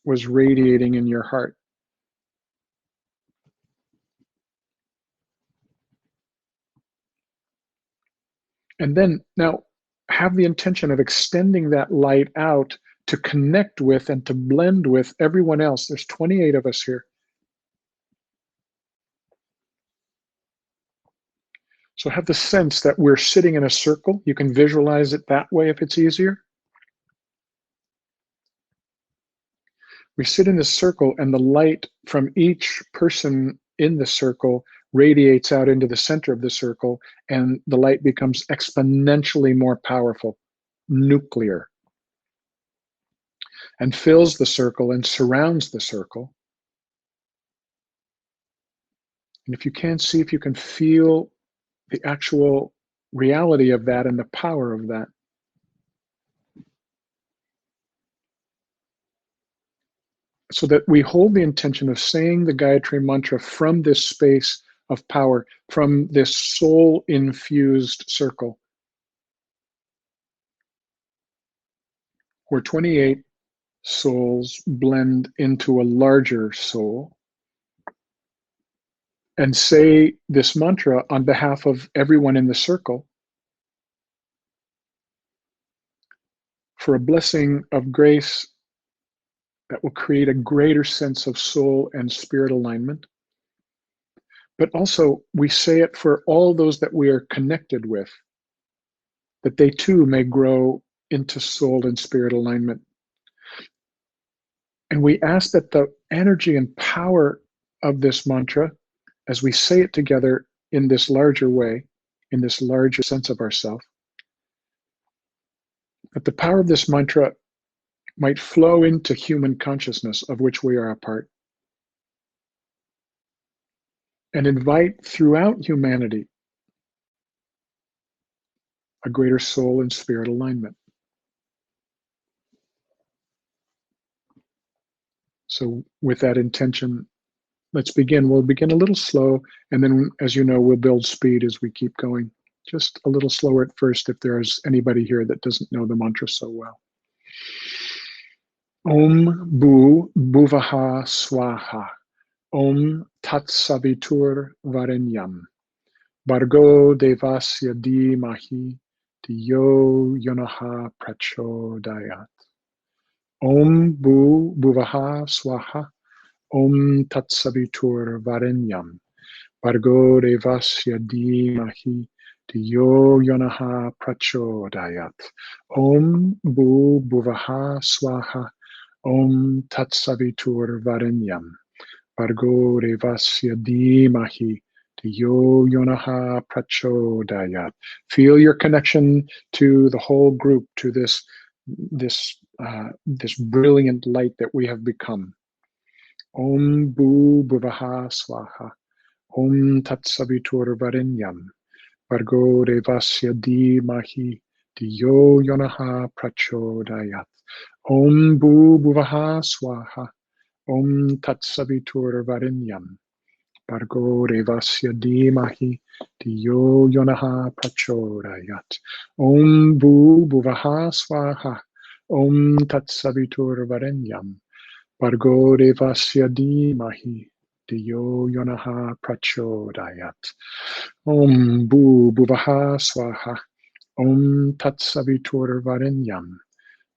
was radiating in your heart. And then now have the intention of extending that light out to connect with and to blend with everyone else. There's 28 of us here. So have the sense that we're sitting in a circle. You can visualize it that way if it's easier. We sit in a circle, and the light from each person in the circle radiates out into the center of the circle, and the light becomes exponentially more powerful, nuclear, and fills the circle and surrounds the circle. And if you can, see if you can feel the actual reality of that and the power of that. So that we hold the intention of saying the Gayatri Mantra from this space of power, from this soul-infused circle, where 28 souls blend into a larger soul, and say this mantra on behalf of everyone in the circle for a blessing of grace that will create a greater sense of soul and spirit alignment. But also, we say it for all those that we are connected with, that they too may grow into soul and spirit alignment. And we ask that the energy and power of this mantra, as we say it together in this larger way, in this larger sense of ourself, that the power of this mantra might flow into human consciousness of which we are a part, and invite throughout humanity a greater soul and spirit alignment. So with that intention, let's begin. We'll begin a little slow, and then, as you know, we'll build speed as we keep going. Just a little slower at first if there's anybody here that doesn't know the mantra so well. Om Bu Bhuvaha Swaha. Om Tat Savitur Varenyam. Bargo Devasya Dhimahi Dhiyo Yonaha Prachodayat. Om Bu Bhuvaha Swaha. Om Tat Savitur Varenyam. Bargo Devasya Dhimahi Dhiyo Yonaha Prachodayat. Om Bu Bhuvaha Swaha. Om Tat Savitur Varenyam. Bargo Devasya Dhimahi Dhiyo Yonaha Prachodayat. Feel your connection to the whole group, to this brilliant light that we have become. Om Bu Bhuvaha Swaha. Om Tat Savitur Varenyam. Bargo Devasya Dhimahi Dhiyo Yonaha Prachodayat. Om Bu Bhuvaha Swaha. Om Tat Savitur Varenyam. Bargo Devasya Dhimahi Dhiyo Yonaha Prachodayat. Om Bu Bhuvaha Swaha. Om Tat Savitur Varenyam. Bargo Devasya Dhimahi Dhiyo Yonaha Prachodayat. Om Bu Bhuvaha Swaha. Om Tat Savitur Varenyam.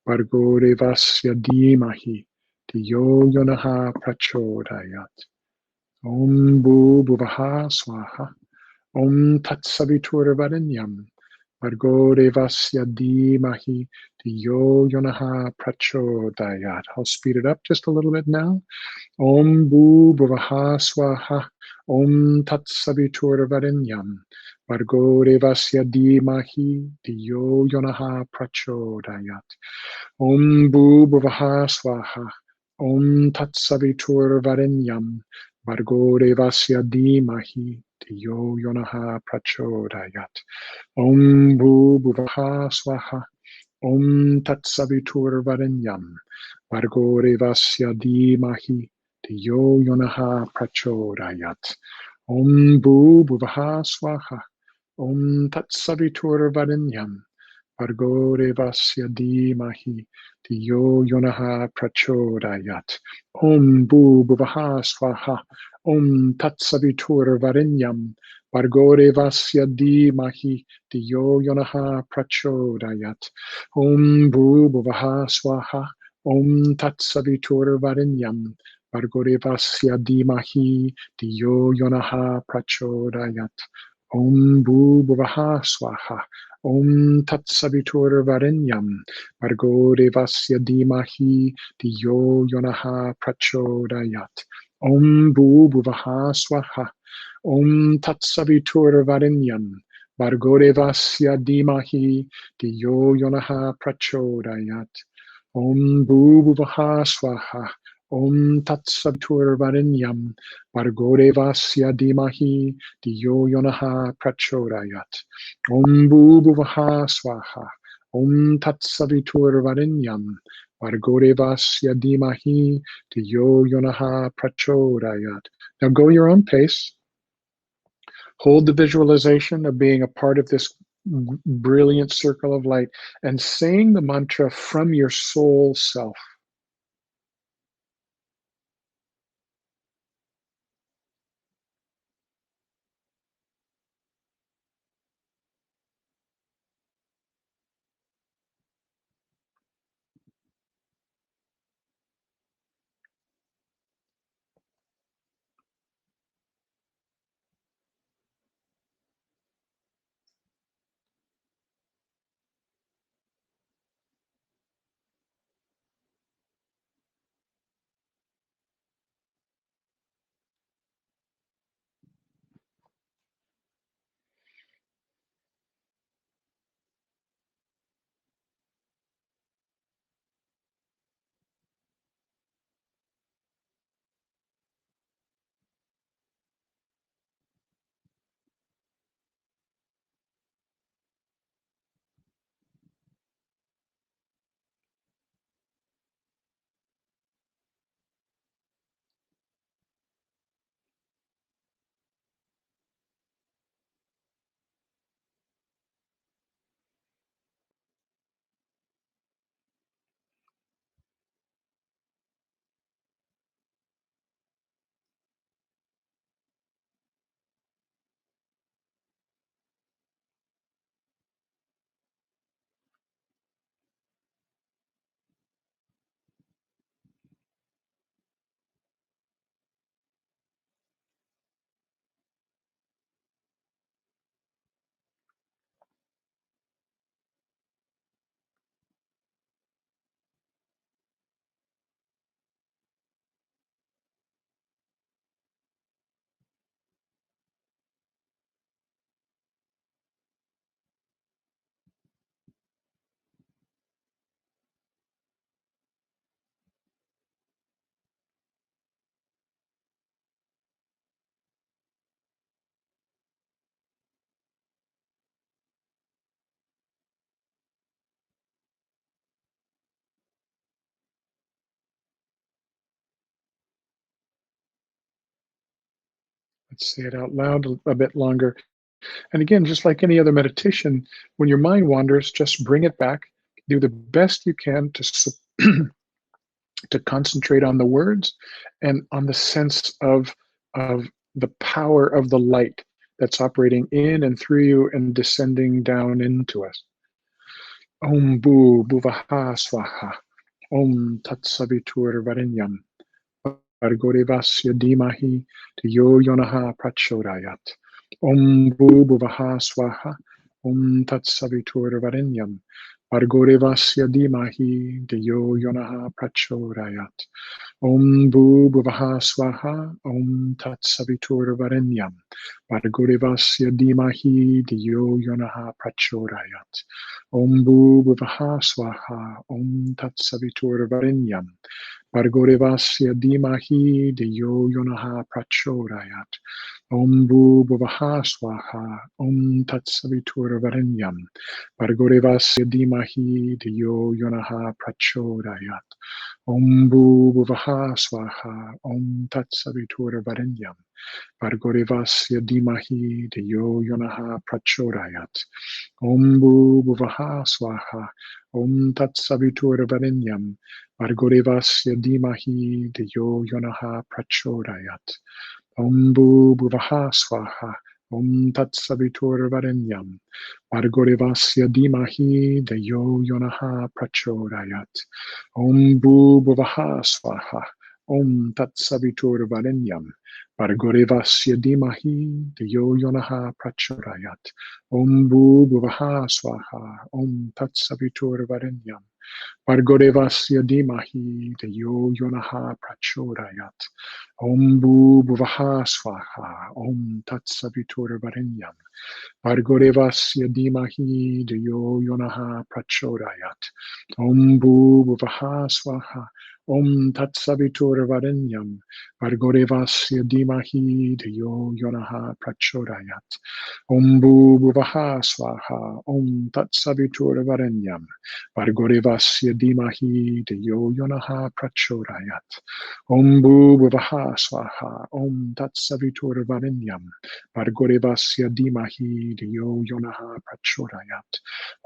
Bargo Devasya Dhimahi Dhiyo Yonaha Prachodayat. Om Bu Bhuvaha Swaha. Om Tat Savitur Varenyam. Bargo Devasya Dhimahi Dhiyo Yonaha Prachodayat. I'll speed it up just a little bit now. Om Bu Bhuvaha Swaha. Om Tat Savitur Varenyam. Bargo Devasya Dhimahi Dhiyo Yonaha Prachodayat. Om Bu Bhuvaha Swaha. Om Tat Savitur Varenyam. Bargo Devasya Dhimahi Dhiyo Yonaha Prachodayat. Om Bu Bhuvaha Swaha. Om Tat Savitur Varenyam. Bargo Devasya Dhimahi Dhiyo Yonaha Prachodayat. Om Bu Bhuvaha Swaha. Om Tat Savitur Varenyam. Bargo Devasya Dhimahi Dhiyo Yonaha Prachodayat. Om Bu Bhuvaha Swaha. Om Tat Savitur Varenyam. Bargo Devasya Dhimahi Dhiyo Yonaha Prachodayat. Om Bu Bhuvaha Swaha. Om Tat Savitur Varenyam. Bargo Devasya Dhimahi Dhiyo Yonaha Prachodayat. Om Bu Bhuvaha Swaha. Om Tat Savitur Varenyam. Bargo Devasya Dhimahi Dhiyo Yonaha Prachodayat. Om Bu Bhuvaha Swaha. Om Tat Savitur Varenyam. Bargo Devasya Dhimahi Dhiyo Yonaha Prachodayat. Om Bu Bhuvaha Swaha. Om Tat Savitur Varenyam. Bargo Devasya Dhimahi Dhiyo Yonaha Prachodayat. Om Bu Bhuvaha Swaha. Om Tat Savitur Varenyam. Bargo Devasya Dhimahi Dhiyo Yonaha Prachodayat. Now go your own pace. Hold the visualization of being a part of this brilliant circle of light and saying the mantra from your soul self. Let's say it out loud a bit longer. And again, just like any other meditation, when your mind wanders, just bring it back. Do the best you can to concentrate on the words and on the sense of the power of the light that's operating in and through you and descending down into us. Om Bu Bhuvaha Swaha. Om Tat Savitur Varenyam. Bhargodevasya Dhimahi Yo Yonaha Prachodayat. Om Bu Bhuvaha Swaha. Om Tat Savitur Varenyam. Bhargodevasya Dhimahi Yo Yonaha Prachodayat. Om Bhu Bhuvaha Swaha. Om Tat Savitur Varenyam. Bhargodevasya Dhimahi Yo Yonaha Prachodayat. Om Bhu Bhuvaha Swaha. Om Tat Savitur Varenyam. Bhargodevasya Dhimahi Yo Yonaha Prachodayat. Om Bhu Bhuvaha Swaha. Om Tat Savitur Varenyam. Bhargodevasya Dhimahi Yo Yonaha Prachodayat. Om Bhu Bhuvaha Swaha. Om Tat Savitur Varenyam. Bhargodevasya Dhimahi Yo Yonaha Prachodayat. Om Bhu Bhuvaha Swaha. Om Tat Savitur Varenyam. Bhargodevasya Dhimahi Yo Yonaha Prachodayat. Om Bhu Bhuvaha Swaha. Om Tat Savitur Varenyam. Bhargodevasya Dhimahi Yo Yonaha Prachodayat. Om Bhu Bhuvaha Swaha. Om Tat Savitur Varenyam. Bhargodevasya Dhimahi Yo Yonaha Prachodayat. Om Bhu Bhuvaha Swaha. Om Tat Savitur Varenyam. Bhargodevasya Dhimahi Yo Yonaha Prachodayat. Om Bhu Bhuvaha Swaha. Om Tat Savitur Varenyam. Bhargodevasya Dhimahi Yo Yonaha Prachodayat. Om Bhu Bhuvaha Swaha. Om Tat Savitur Varenyam. Bhargodevasya Dhimahi Yo Yonaha Prachodayat. Om Bhu Bhuvaha Swaha. Om Tat Savitur Varenyam. Bhargodevasya Dhimahi Yo Yonaha Prachodayat. Om Bhu Bhuvaha Swaha. Om Tat Savitur Varenyam. Bhargodevasya Dhimahi Yo Yonaha Prachodayat.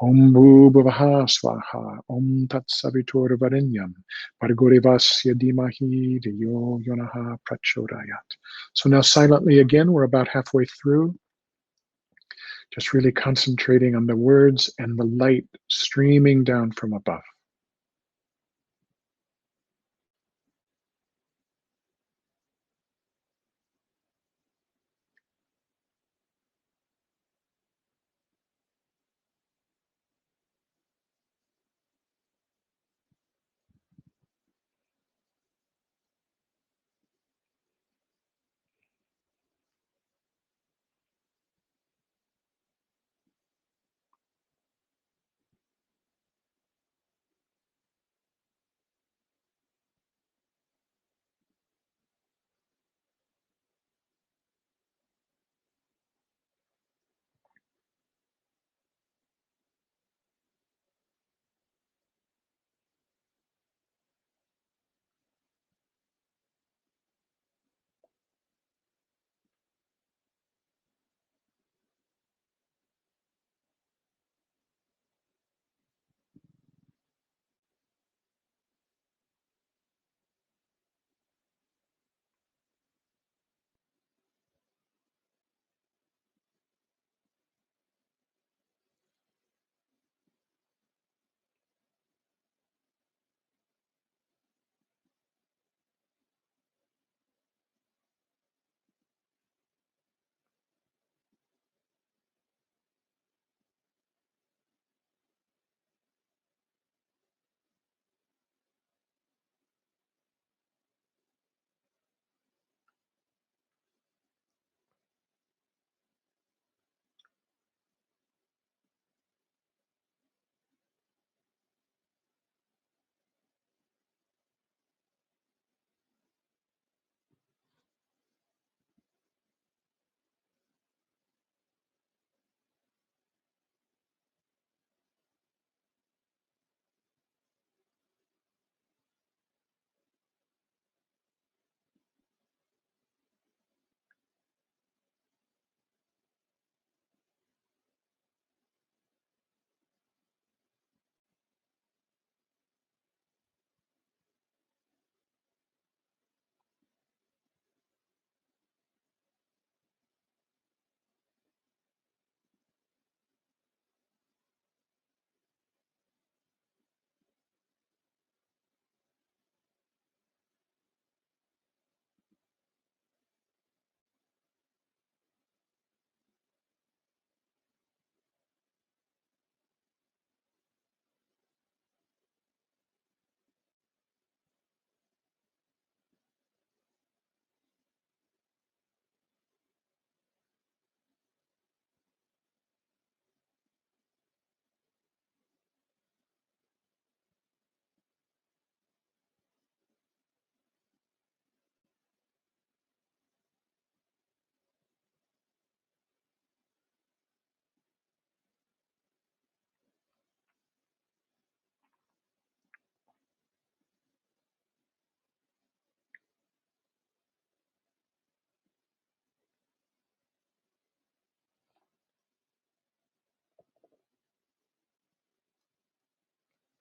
Om Bhu Bhuvaha Swaha. Om Tat Savitur Varenyam. Bhargodevasya Dhimahi Yo Yonaha Prachodayat. So now silently again, we're about halfway through. Just really concentrating on the words and the light streaming down from above.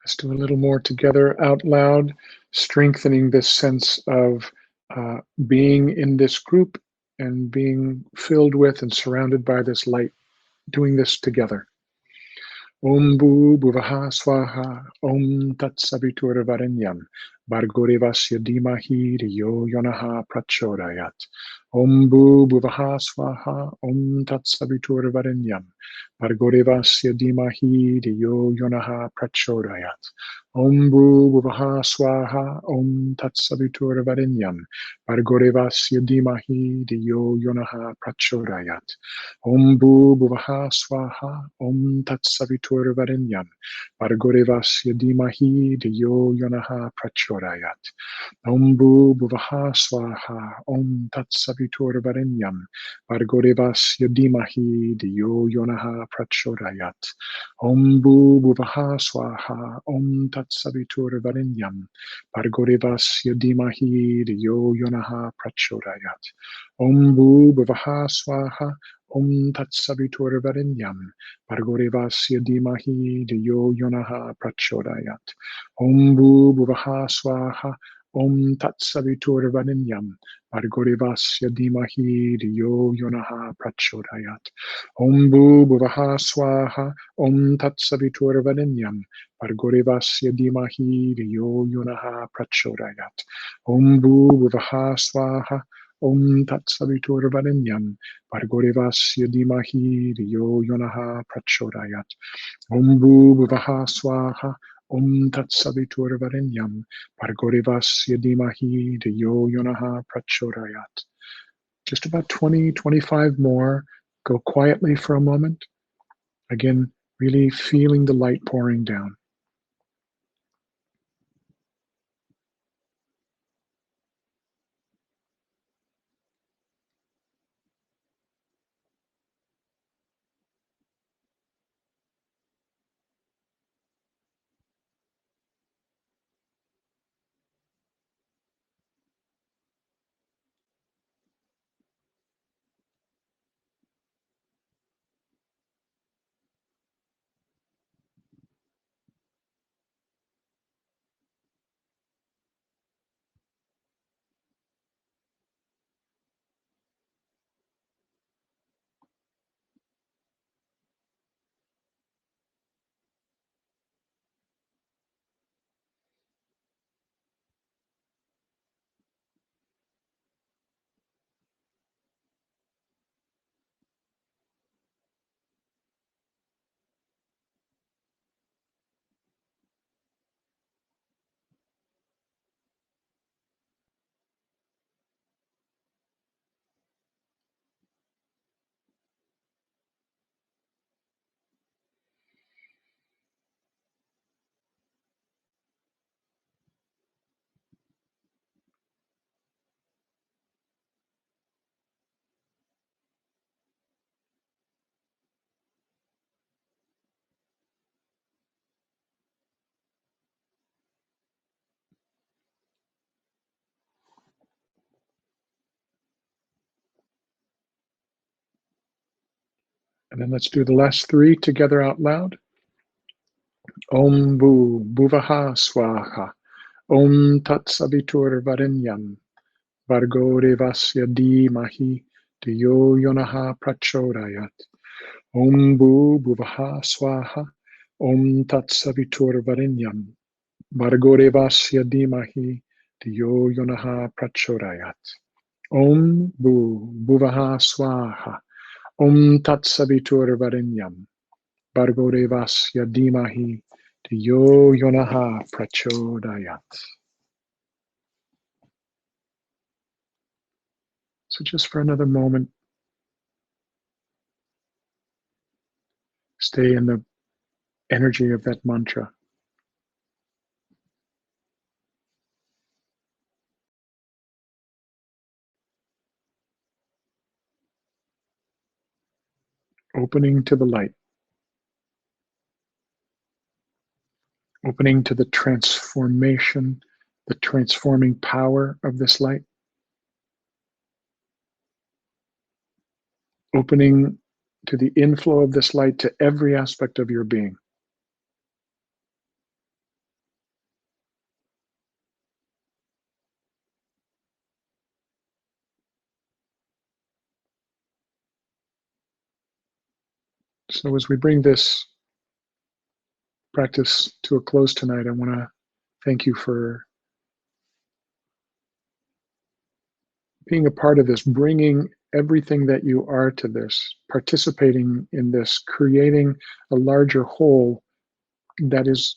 Let's do a little more together out loud, strengthening this sense of being in this group and being filled with and surrounded by this light, doing this together. Om Bhu Bhuvaha Swaha Om Tat Saviturvarenyam Bhargorevasya Dhimahi Yo Yonaha Prachodayat. Om Bhu Bhuvaha Swaha Om Tat Saviturvarenyam Bhargorevasya Dhimahi Yo Yonaha Prachodayat. Om Bhu Bhuvaha Swaha Om Tat Saviturvarenyam Bhargorevasya Dhimahi Yo Yonaha Prachodayat. Om Bhu Bhuvaha Swaha Om Tat Saviturvarenyam Bhargorevasya Dhimahi Yo Yonaha Prachodayat. Om Bhu Bhuvaha Swaha Om Tat Saviturvarenyam Bhargorevasya Dhimahi Yo Yonaha Prachodayat. Om Bhu Bhuvaha Swaha Om Tat Saviturvarenyam Bhargorevasya Dhimahi Yo Yonaha Prachodayat. Om Bhu Bhuvaha Swaha Om Tat Saviturvarenyam Bhargorevasya Dhimahi Yo Yonaha Prachodayat. Om Bhu Bhuvaha Swaha Om Tat Saviturvarenyam Bhargorevasya Dhimahi Yo Yonaha Prachodayat. Om Bhu Bhuvaha Swaha Om Tat Saviturvarenyam Bhargorevasya Dhimahi Yo Yonaha Prachodayat. Om Bhu Bhuvaha Swaha Om Tat Saviturvarenyam Bhargorevasya Dhimahi Yo Yonaha Prachodayat. Om Bhu Bhuvaha Swaha Om Tat Saviturvarenyam Bhargorevasya Dhimahi Yo Yonaha Prachodayat. Just about 20, 25 more. Go quietly for a moment. Again, really feeling the light pouring down. And then let's do the last three together out loud. Om Bhu Bhuvaha Swaha Om Tat Saviturvarenyam Bhargorevasya Dhimahi Yo Yonaha Prachodayat. Om Bhu Bhuvaha Swaha Om Tat Saviturvarenyam Bhargorevasya Dhimahi Yo Yonaha Prachodayat. Om Bhu Bhuvaha Swaha Om Tat Saviturvarenyam Bhargorevasya Dhimahi Yo Yonaha Prachodayat. So just for another moment, stay in the energy of that mantra. Opening to the light, opening to the transformation, the transforming power of this light, opening to the inflow of this light to every aspect of your being. So as we bring this practice to a close tonight, I want to thank you for being a part of this, bringing everything that you are to this, participating in this, creating a larger whole that is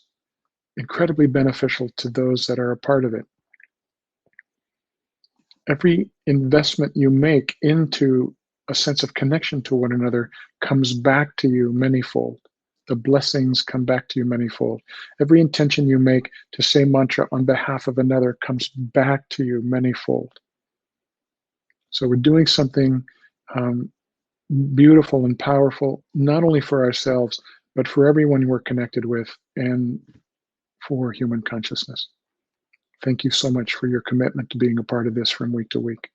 incredibly beneficial to those that are a part of it. Every investment you make into a sense of connection to one another comes back to you manyfold. The blessings come back to you manyfold. Every intention you make to say mantra on behalf of another comes back to you manyfold. So we're doing something beautiful and powerful, not only for ourselves, but for everyone we're connected with and for human consciousness. Thank you so much for your commitment to being a part of this from week to week.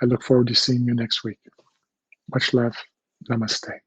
I look forward to seeing you next week. Much love. Namaste.